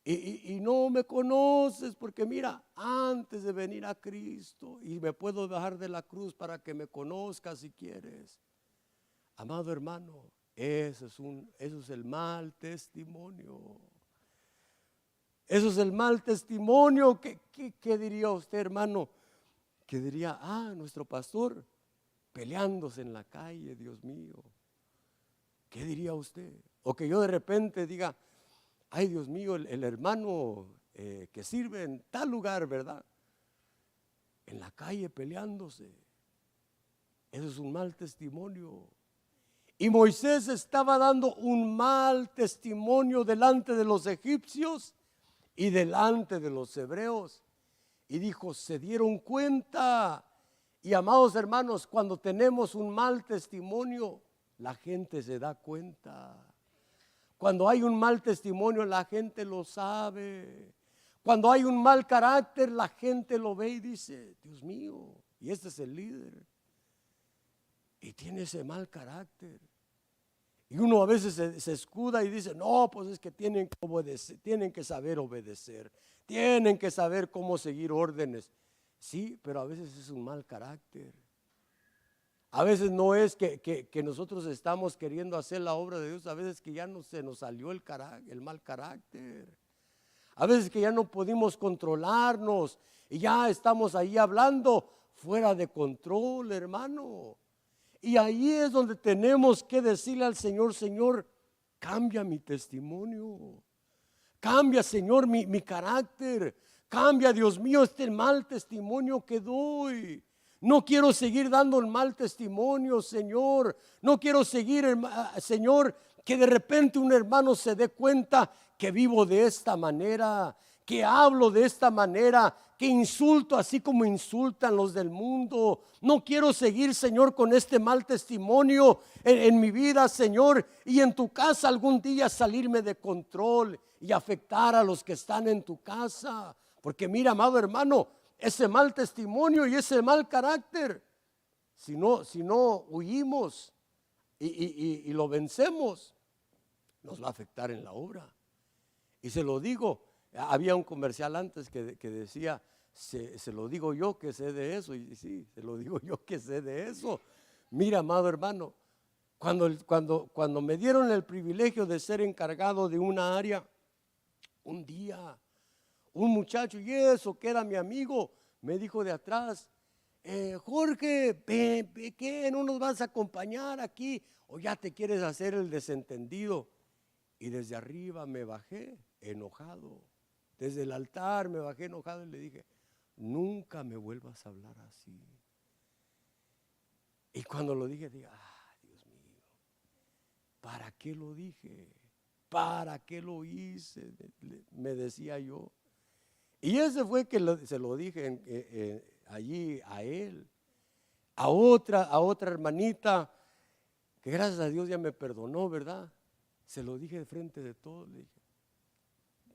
Y no me conoces porque mira, antes de venir a Cristo, y me puedo bajar de la cruz para que me conozcas si quieres. Amado hermano, eso es el mal testimonio. Eso es el mal testimonio. ¿Qué diría usted, hermano? Que diría: nuestro pastor peleándose en la calle, Dios mío. ¿Qué diría usted? O que yo de repente diga: ay, Dios mío, el hermano que sirve en tal lugar, ¿verdad? En la calle peleándose. Eso es un mal testimonio. Y Moisés estaba dando un mal testimonio delante de los egipcios y delante de los hebreos. Y dijo: se dieron cuenta. Y amados hermanos, cuando tenemos un mal testimonio, la gente se da cuenta. Cuando hay un mal testimonio, la gente lo sabe. Cuando hay un mal carácter, la gente lo ve y dice: Dios mío, y este es el líder. Y tiene ese mal carácter. Y uno a veces se escuda y dice: no, pues es que tienen que obedecer, tienen que saber obedecer, tienen que saber cómo seguir órdenes. Sí, pero a veces es un mal carácter. A veces no es que nosotros estamos queriendo hacer la obra de Dios, a veces que ya no se nos salió el mal carácter. A veces que ya no pudimos controlarnos y ya estamos ahí hablando fuera de control, hermano. Y ahí es donde tenemos que decirle al Señor: Señor, cambia mi testimonio. Cambia, Señor, mi carácter. Cambia, Dios mío, este mal testimonio que doy. No quiero seguir dando el mal testimonio, Señor. No quiero seguir, Señor, que de repente un hermano se dé cuenta que vivo de esta manera, que hablo de esta manera, que insulto así como insultan los del mundo. No quiero seguir, Señor, con este mal testimonio en mi vida, Señor, y en tu casa algún día salirme de control y afectar a los que están en tu casa. Porque mira, amado hermano, ese mal testimonio y ese mal carácter, si no huimos y lo vencemos, nos va a afectar en la obra. Y se lo digo, había un comercial antes que decía: se lo digo yo que sé de eso. Y sí, se lo digo yo que sé de eso. Mira, amado hermano, cuando me dieron el privilegio de ser encargado de una área, un día un muchacho, y eso que era mi amigo, me dijo de atrás: Jorge, ¿qué? ¿No nos vas a acompañar aquí? ¿O ya te quieres hacer el desentendido? Y desde arriba me bajé enojado. Desde el altar me bajé enojado y le dije: nunca me vuelvas a hablar así. Y cuando lo dije, Dios mío, ¿para qué lo dije? ¿Para qué lo hice? Me decía yo. Y ese fue que se lo dije allí a él. A otra hermanita, que gracias a Dios ya me perdonó, ¿verdad? Se lo dije de frente de todos. Le dije: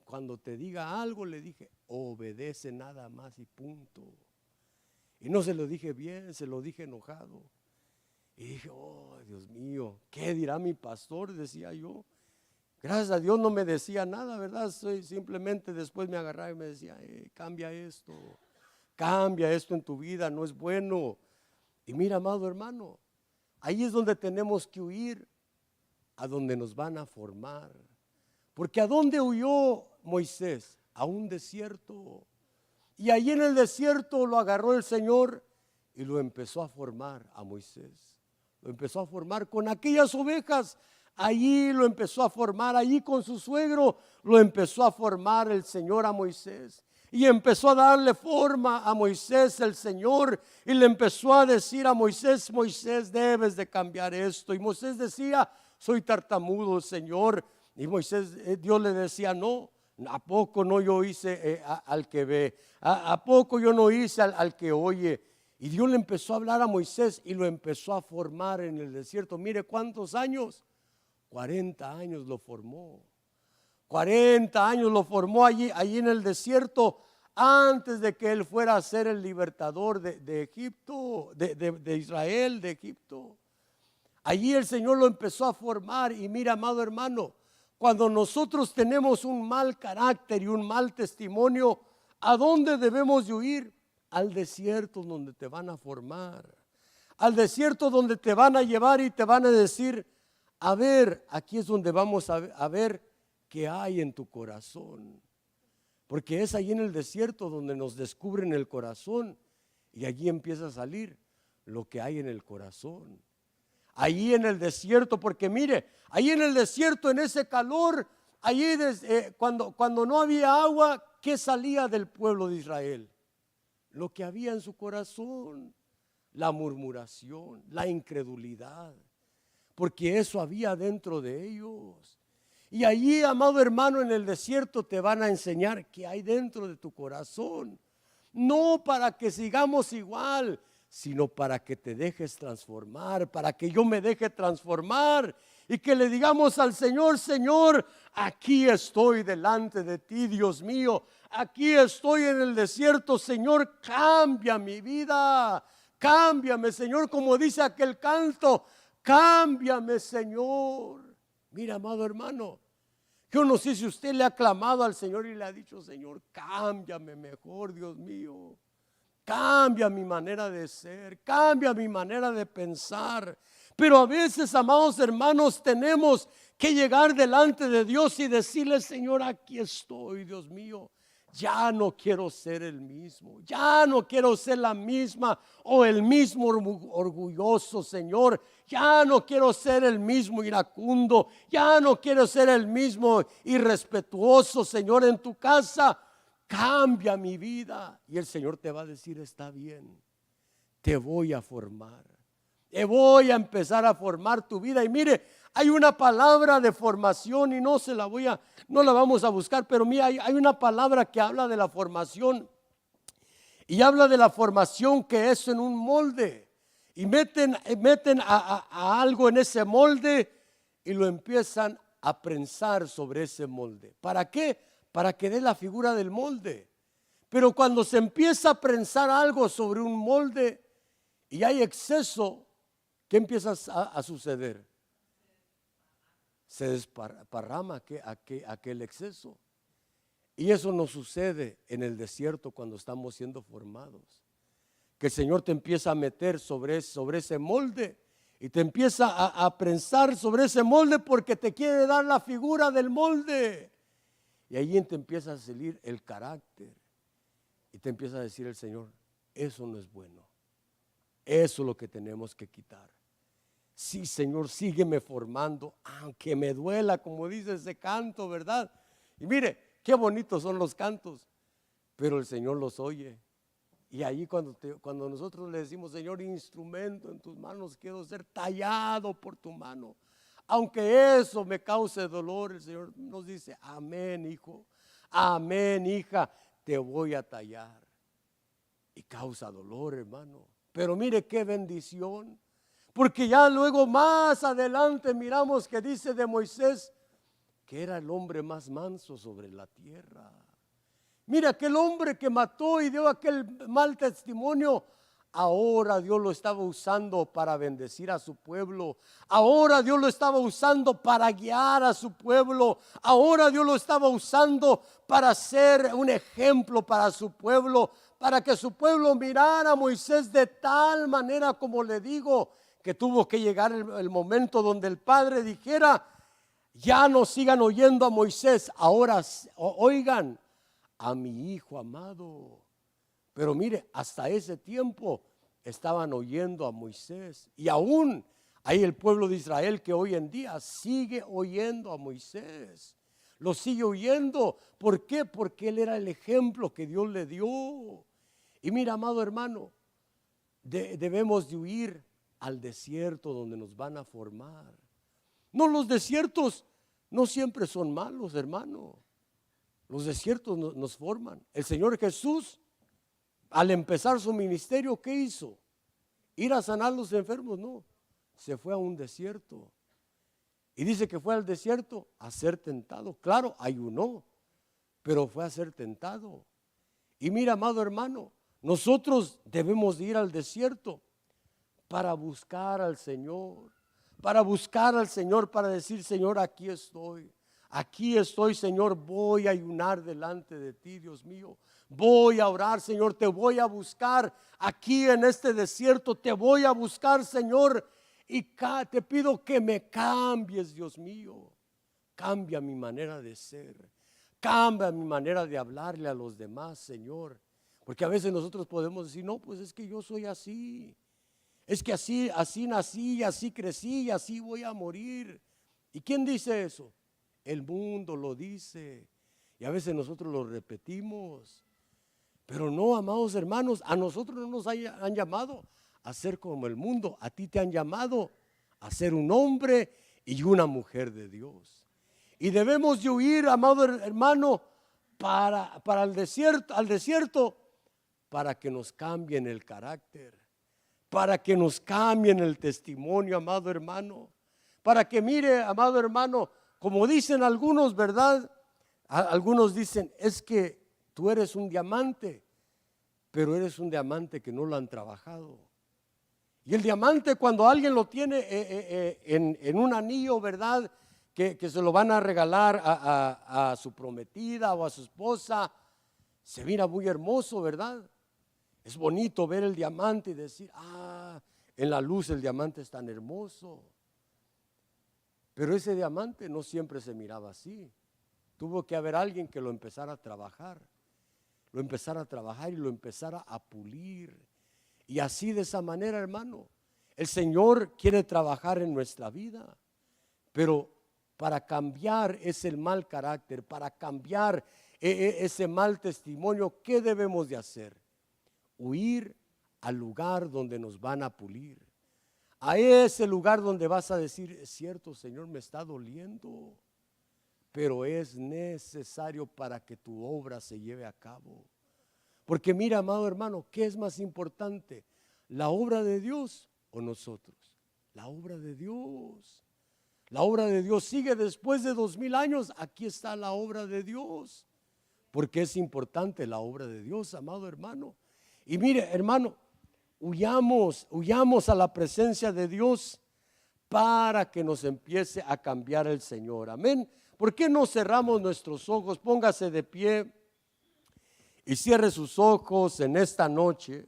cuando te diga algo, le dije, obedece nada más y punto. Y no se lo dije bien, se lo dije enojado. Y dije, oh Dios mío, ¿qué dirá mi pastor? Decía yo. Gracias a Dios no me decía nada, ¿verdad? Simplemente después me agarraba y me decía, cambia esto en tu vida, no es bueno. Y mira, amado hermano, ahí es donde tenemos que huir, a donde nos van a formar. Porque ¿a dónde huyó Moisés? A un desierto. Y allí en el desierto lo agarró el Señor y lo empezó a formar a Moisés. Lo empezó a formar con aquellas ovejas. Allí lo empezó a formar, allí con su suegro lo empezó a formar el Señor a Moisés. Y empezó a darle forma a Moisés el Señor. Y le empezó a decir a Moisés, Moisés, debes de cambiar esto. Y Moisés decía, soy tartamudo, Señor. Y Moisés, Dios le decía, no, ¿a poco no yo hice al que ve? ¿A poco yo no hice al que oye? Y Dios le empezó a hablar a Moisés y lo empezó a formar en el desierto. Mire cuántos años. 40 años lo formó. 40 años lo formó allí en el desierto, antes de que él fuera a ser el libertador de Egipto, de Israel, de Egipto. Allí el Señor lo empezó a formar. Y mira, amado hermano, cuando nosotros tenemos un mal carácter y un mal testimonio, ¿a dónde debemos de huir? Al desierto donde te van a formar. Al desierto donde te van a llevar y te van a decir, a ver, aquí es donde vamos a ver qué hay en tu corazón. Porque es ahí en el desierto donde nos descubren el corazón y allí empieza a salir lo que hay en el corazón. Allí en el desierto, porque mire, ahí en el desierto, en ese calor, allí cuando no había agua, ¿qué salía del pueblo de Israel? Lo que había en su corazón, la murmuración, la incredulidad. Porque eso había dentro de ellos. Y allí, amado hermano, en el desierto te van a enseñar qué hay dentro de tu corazón. No para que sigamos igual, sino para que te dejes transformar, para que yo me deje transformar. Y que le digamos al Señor, Señor, aquí estoy delante de ti, Dios mío. Aquí estoy en el desierto, Señor, cambia mi vida. Cámbiame, Señor, como dice aquel canto. Cámbiame, Señor. Mira, amado hermano, yo no sé si usted le ha clamado al Señor y le ha dicho, Señor, cámbiame mejor, Dios mío. Cambia mi manera de ser, cambia mi manera de pensar. Pero a veces, amados hermanos, tenemos que llegar delante de Dios y decirle, Señor, aquí estoy, Dios mío. Ya no quiero ser el mismo, ya no quiero ser la misma o el mismo orgulloso, Señor. Ya no quiero ser el mismo iracundo, ya no quiero ser el mismo irrespetuoso, Señor, en tu casa. Cambia mi vida. Y el Señor te va a decir, está bien, te voy a formar. Te voy a empezar a formar tu vida. Y mire, hay una palabra de formación y no la vamos a buscar, pero mira, hay una palabra que habla de la formación. Y habla de la formación que es en un molde. Y meten a algo en ese molde y lo empiezan a prensar sobre ese molde. ¿Para qué? Para que dé la figura del molde. Pero cuando se empieza a prensar algo sobre un molde y hay exceso, ¿qué empieza a suceder? Se desparrama aquel exceso. Y eso nos sucede en el desierto cuando estamos siendo formados. Que el Señor te empieza a meter sobre ese molde y te empieza a prensar sobre ese molde porque te quiere dar la figura del molde. Y ahí te empieza a salir el carácter y te empieza a decir el Señor, eso no es bueno. Eso es lo que tenemos que quitar. Sí, Señor, sígueme formando, aunque me duela, como dice ese canto, ¿verdad? Y mire, qué bonitos son los cantos, pero el Señor los oye. Y ahí cuando nosotros le decimos, Señor, instrumento en tus manos, quiero ser tallado por tu mano. Aunque eso me cause dolor, el Señor nos dice, amén, hijo, amén, hija, te voy a tallar. Y causa dolor, hermano. Pero mire qué bendición. Porque ya luego más adelante miramos que dice de Moisés que era el hombre más manso sobre la tierra. Mira, aquel hombre que mató y dio aquel mal testimonio ahora Dios lo estaba usando para bendecir a su pueblo. Ahora Dios lo estaba usando para guiar a su pueblo. Ahora Dios lo estaba usando para ser un ejemplo para su pueblo, para que su pueblo mirara a Moisés de tal manera, como le digo, que tuvo que llegar el momento donde el Padre dijera: ya no sigan oyendo a Moisés, ahora oigan a mi hijo amado. Pero mire, hasta ese tiempo estaban oyendo a Moisés, y aún hay el pueblo de Israel que hoy en día sigue oyendo a Moisés. Lo sigue oyendo. ¿Por qué? Porque él era el ejemplo que Dios le dio. Y mira, amado hermano, debemos de huir al desierto donde nos van a formar. No, los desiertos no siempre son malos, hermano. Los desiertos nos forman. El Señor Jesús, al empezar su ministerio, ¿qué hizo? ¿Ir a sanar a los enfermos? No, se fue a un desierto. Y dice que fue al desierto a ser tentado. Claro, ayunó, pero fue a ser tentado. Y mira, amado hermano, nosotros debemos de ir al desierto para buscar al Señor. Para buscar al Señor, para decir: Señor, aquí estoy. Aquí estoy, Señor, voy a ayunar delante de ti, Dios mío. Voy a orar, Señor, te voy a buscar aquí en este desierto, te voy a buscar, Señor, y te pido que me cambies, Dios mío. Cambia mi manera de ser, cambia mi manera de hablarle a los demás, Señor. Porque a veces nosotros podemos decir: no, pues es que yo soy así. Es que así nací, así crecí y así voy a morir. ¿Y quién dice eso? El mundo lo dice. Y a veces nosotros lo repetimos. Pero no, amados hermanos, a nosotros no nos han llamado a ser como el mundo. A ti te han llamado a ser un hombre y una mujer de Dios. Y debemos de huir, amado hermano, para el desierto, para que nos cambien el carácter, para que nos cambien el testimonio, amado hermano. Para que mire, amado hermano, como dicen algunos, ¿verdad? Algunos dicen: es que tú eres un diamante, pero eres un diamante que no lo han trabajado. Y el diamante, cuando alguien lo tiene en un anillo, ¿verdad? Que se lo van a regalar a su prometida o a su esposa, se mira muy hermoso, ¿verdad? Es bonito ver el diamante y decir: en la luz el diamante es tan hermoso. Pero ese diamante no siempre se miraba así. Tuvo que haber alguien que lo empezara a trabajar. Lo empezara a trabajar y lo empezara a pulir. Y así, de esa manera, hermano, el Señor quiere trabajar en nuestra vida. Pero para cambiar ese mal carácter, para cambiar ese mal testimonio, ¿qué debemos de hacer? Huir al lugar donde nos van a pulir. A ese lugar donde vas a decir: es cierto, Señor, me está doliendo, pero es necesario para que tu obra se lleve a cabo. Porque mira, amado hermano, ¿qué es más importante? ¿La obra de Dios o nosotros? La obra de Dios. La obra de Dios sigue después de 2000 años. Aquí está la obra de Dios. Porque es importante la obra de Dios, amado hermano. Y mire, hermano, huyamos a la presencia de Dios para que nos empiece a cambiar el Señor. Amén. ¿Por qué no cerramos nuestros ojos? Póngase de pie y cierre sus ojos en esta noche.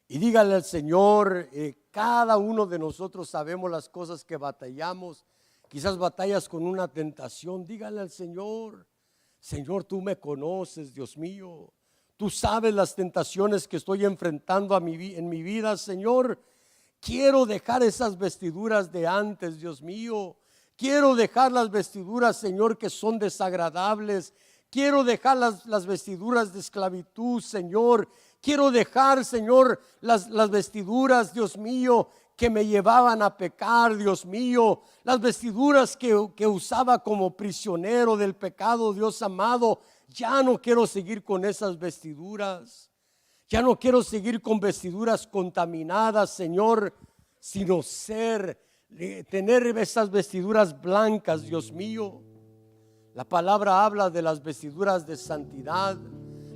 Y dígale al Señor: cada uno de nosotros sabemos las cosas que batallamos. Quizás batallas con una tentación. Dígale al Señor: Señor, tú me conoces, Dios mío. Tú sabes las tentaciones que estoy enfrentando en mi vida, Señor. Quiero dejar esas vestiduras de antes, Dios mío. Quiero dejar las vestiduras, Señor, que son desagradables. Quiero dejar las vestiduras de esclavitud, Señor. Quiero dejar, Señor, las vestiduras, Dios mío, que me llevaban a pecar, Dios mío. Las vestiduras que usaba como prisionero del pecado, Dios amado. Ya no quiero seguir con esas vestiduras. Ya no quiero seguir con vestiduras contaminadas, Señor, sino tener esas vestiduras blancas, Dios mío. La palabra habla de las vestiduras de santidad,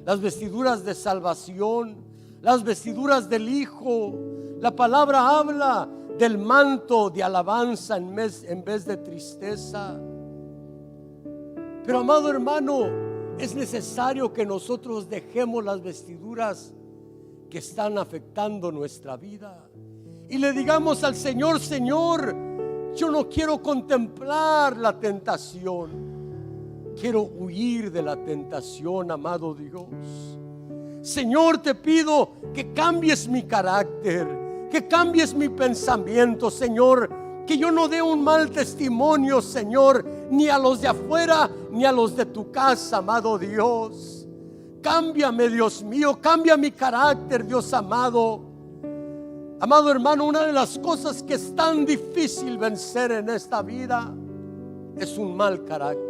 las vestiduras de salvación, las vestiduras del Hijo. La palabra habla del manto de alabanza en vez de tristeza. Pero amado hermano, es necesario que nosotros dejemos las vestiduras que están afectando nuestra vida y le digamos al Señor: Señor, yo no quiero contemplar la tentación, quiero huir de la tentación, amado Dios. Señor, te pido que cambies mi carácter, que cambies mi pensamiento, Señor, que yo no dé un mal testimonio, Señor, ni a los de afuera ni a los de tu casa, amado Dios. Cámbiame, Dios mío, cambia mi carácter, Dios amado. Amado hermano, una de las cosas que es tan difícil vencer en esta vida es un mal carácter.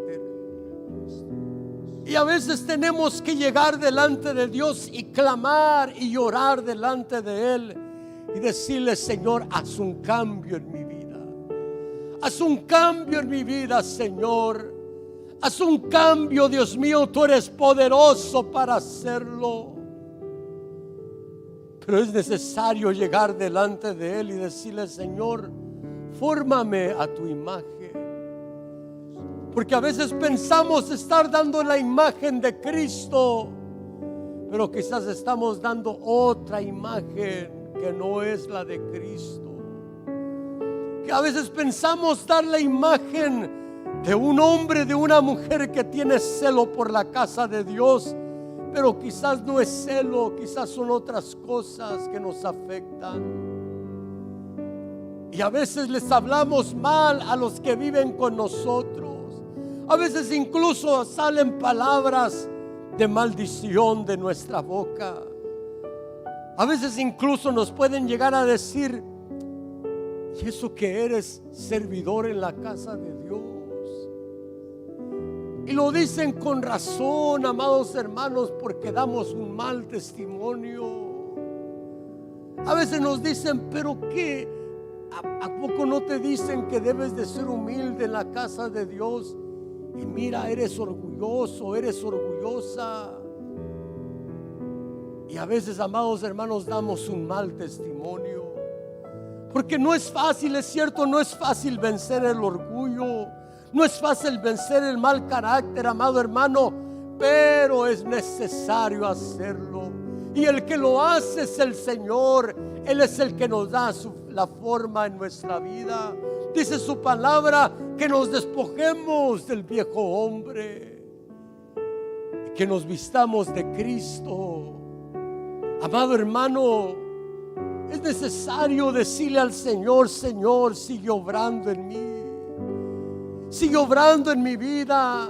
Y a veces tenemos que llegar delante de Dios y clamar y llorar delante de Él y decirle: Señor, haz un cambio en mi vida. Haz un cambio en mi vida, Señor. Haz un cambio, Dios mío, tú eres poderoso para hacerlo. Pero es necesario llegar delante de Él y decirle: Señor, fórmame a tu imagen. Porque a veces pensamos estar dando la imagen de Cristo, pero quizás estamos dando otra imagen que no es la de Cristo. Que a veces pensamos dar la imagen de un hombre, de una mujer que tiene celo por la casa de Dios, pero quizás no es celo, quizás son otras cosas que nos afectan. Y a veces les hablamos mal a los que viven con nosotros. A veces incluso salen palabras de maldición de nuestra boca. A veces incluso nos pueden llegar a decir: ¿y eso que eres servidor en la casa de Dios? Y lo dicen con razón, amados hermanos, porque damos un mal testimonio. A veces nos dicen: ¿pero qué? ¿A poco no te dicen que debes de ser humilde en la casa de Dios? Y mira, eres orgulloso, eres orgullosa. Y a veces, amados hermanos, damos un mal testimonio. Porque no es fácil, es cierto, no es fácil vencer el orgullo. No es fácil vencer el mal carácter, amado hermano, pero es necesario hacerlo. Y el que lo hace es el Señor. Él es el que nos da la forma en nuestra vida. Dice su palabra que nos despojemos del viejo hombre, que nos vistamos de Cristo. Amado hermano, es necesario decirle al Señor: Señor, sigue obrando en mí, sigue obrando en mi vida,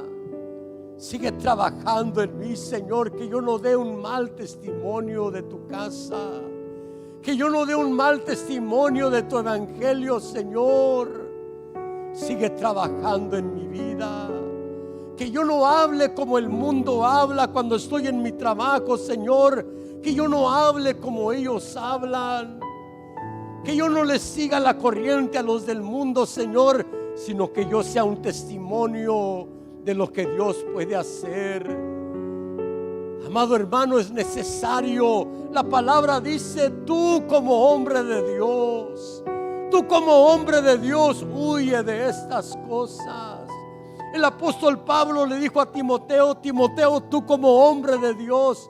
sigue trabajando en mí, Señor, que yo no dé un mal testimonio de tu casa, que yo no dé un mal testimonio de tu evangelio, Señor. Sigue trabajando en mi vida, que yo no hable como el mundo habla cuando estoy en mi trabajo, Señor, que yo no hable como ellos hablan, que yo no les siga la corriente a los del mundo, Señor, sino que yo sea un testimonio de lo que Dios puede hacer. Amado hermano, es necesario. La palabra dice: tú como hombre de Dios, tú como hombre de Dios, huye de estas cosas. El apóstol Pablo le dijo a Timoteo: Timoteo, tú como hombre de Dios,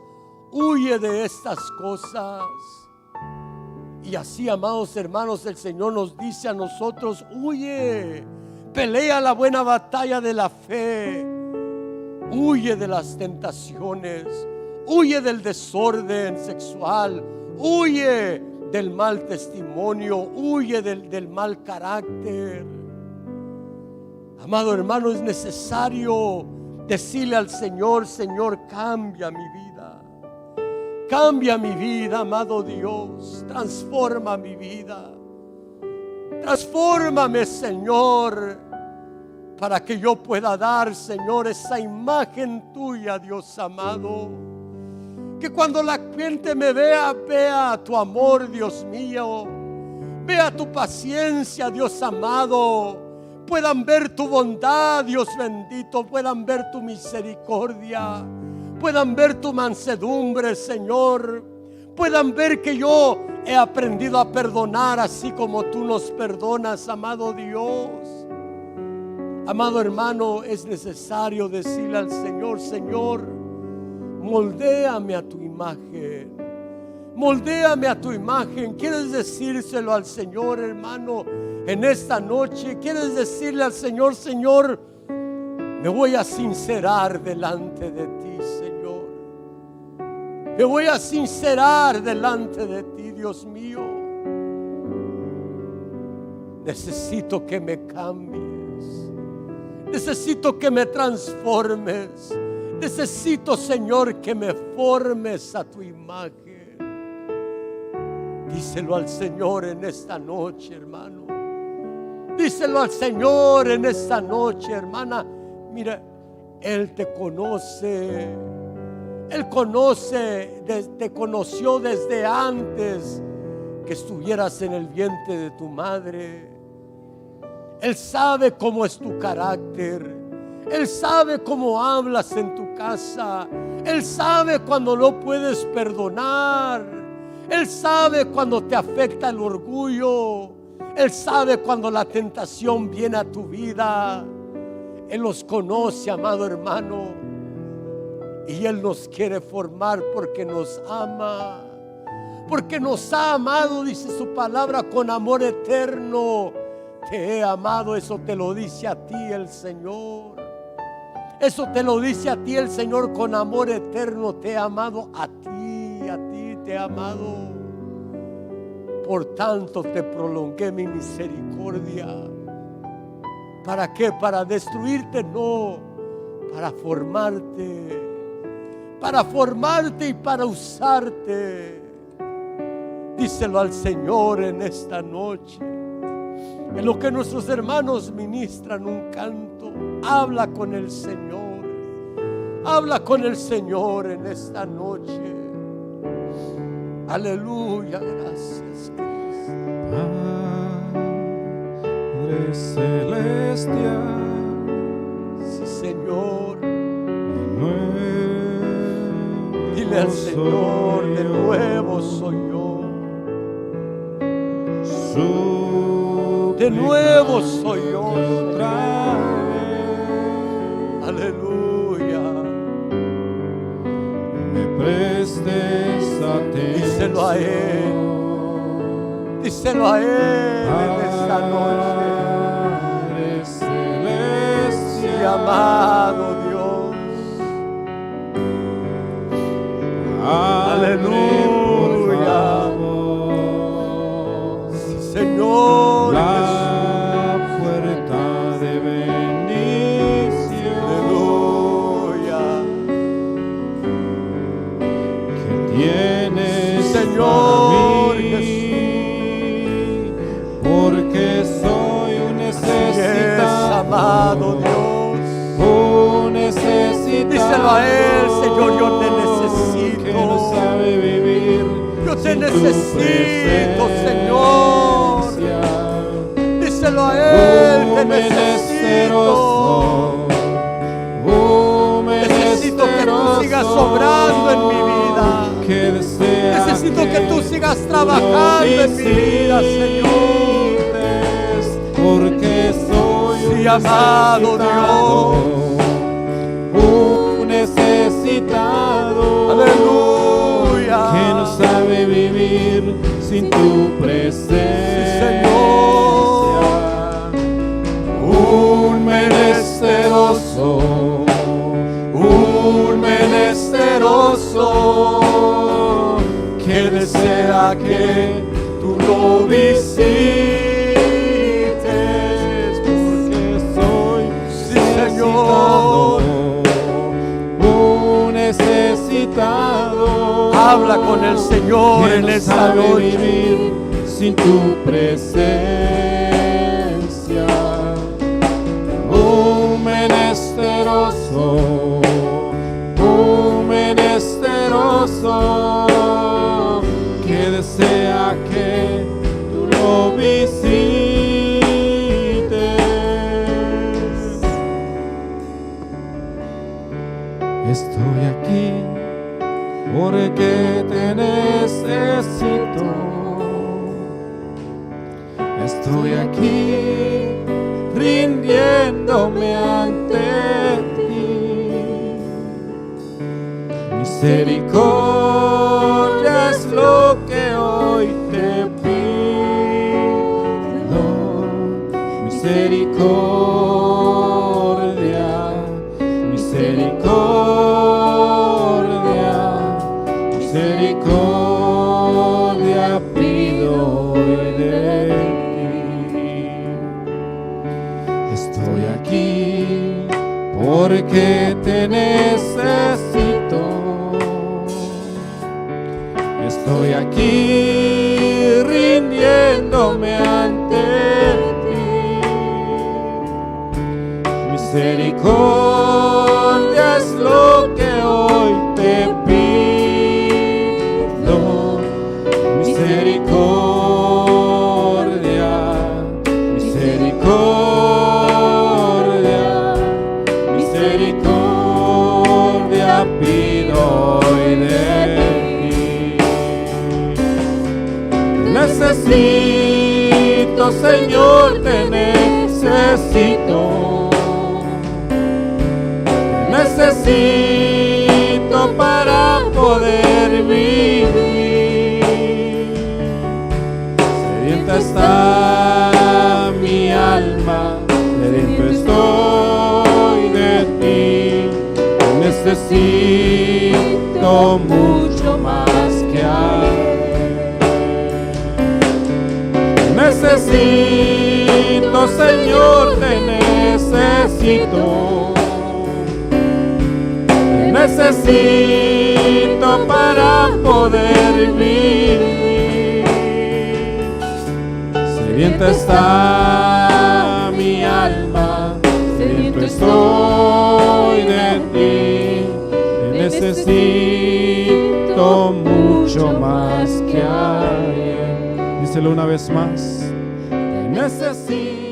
huye de estas cosas. Y así, amados hermanos, el Señor nos dice a nosotros: huye, pelea la buena batalla de la fe, huye de las tentaciones, huye del desorden sexual, huye del mal testimonio, huye del mal carácter. Amado hermano, es necesario decirle al Señor: Señor, cambia mi vida, cambia mi vida, amado Dios, transforma mi vida, transfórmame, Señor, para que yo pueda dar, Señor, esa imagen tuya, Dios amado. Que cuando la gente me vea, vea tu amor, Dios mío, vea tu paciencia, Dios amado, puedan ver tu bondad, Dios bendito, puedan ver tu misericordia, puedan ver tu mansedumbre, Señor, puedan ver que yo he aprendido a perdonar así como tú nos perdonas, amado Dios. Amado hermano, es necesario decirle al Señor: Señor, moldéame a tu imagen, moldéame a tu imagen. ¿Quieres decírselo al Señor, hermano, en esta noche? ¿Quieres decirle al Señor: Señor, me voy a sincerar delante de ti, Señor? Me voy a sincerar delante de ti, Dios mío. Necesito que me cambies. Necesito que me transformes. Necesito, Señor, que me formes a tu imagen. Díselo al Señor en esta noche, hermano. Díselo al Señor en esta noche, hermana. Mira, Él te conoce. Él conoce, te conoció desde antes que estuvieras en el vientre de tu madre. Él sabe cómo es tu carácter. Él sabe cómo hablas en tu casa. Él sabe cuando no puedes perdonar. Él sabe cuando te afecta el orgullo. Él sabe cuando la tentación viene a tu vida. Él los conoce, amado hermano. Y Él nos quiere formar porque nos ama. Porque nos ha amado, dice su palabra, con amor eterno. Te he amado, eso te lo dice a ti el Señor. Eso te lo dice a ti el Señor con amor eterno. Te he amado a ti te he amado. Por tanto te prolongué mi misericordia. ¿Para qué? Para destruirte, no, para formarte. Para formarte y para usarte. Díselo al Señor en esta noche. En lo que nuestros hermanos ministran un canto, habla con el Señor. Habla con el Señor en esta noche. Aleluya, gracias, Cristo. Padre celestial, Sí, Señor. dile al Señor: de nuevo soy yo. De nuevo soy yo. Aleluya. Me prestes atención. Díselo a Él. Díselo a Él en esta noche. Sí, amado Dios. Aleluya. Sí, Señor. La puerta de bendición. Aleluya. Que tienes, Señor para mí, porque soy un necesitado, amado Dios. Un necesitado. Díselo a Él: Señor, yo te necesito. Que no sabe vivir. Yo te necesito, Señor. Díselo a Él: te necesito. Necesito que tú sigas obrando en mi vida. Necesito que tú sigas trabajando en mi vida, Señor. Porque soy Sí, amado Dios. un necesitado. Aleluya. Que no sabe vivir sin tu presencia. Señor. Un menesteroso, que desea que tú lo visites. porque soy Sí, Señor. un necesitado. Habla con el Señor Que en no esta sabe noche. vivir sin tu presencia. Un menesteroso, que desea que tú lo visites. Misericordia es lo que hoy te pido. Misericordia, misericordia, misericordia pido hoy de ti. Estoy aquí porque te necesito. Estoy aquí rindiéndome ante ti. Misericordia es lo que hoy te pido. Misericordia, misericordia, misericordia pido hoy de necesito, Señor, te necesito. Te necesito para poder vivir. Sedienta está mi alma, sediento estoy de ti. Te necesito mucho más que ayer. Necesito, Señor, te necesito. Te necesito para poder vivir. Sedienta está mi alma, sediento estoy de ti. Te necesito mucho más que ayer. Díselo una vez más. Te necesito.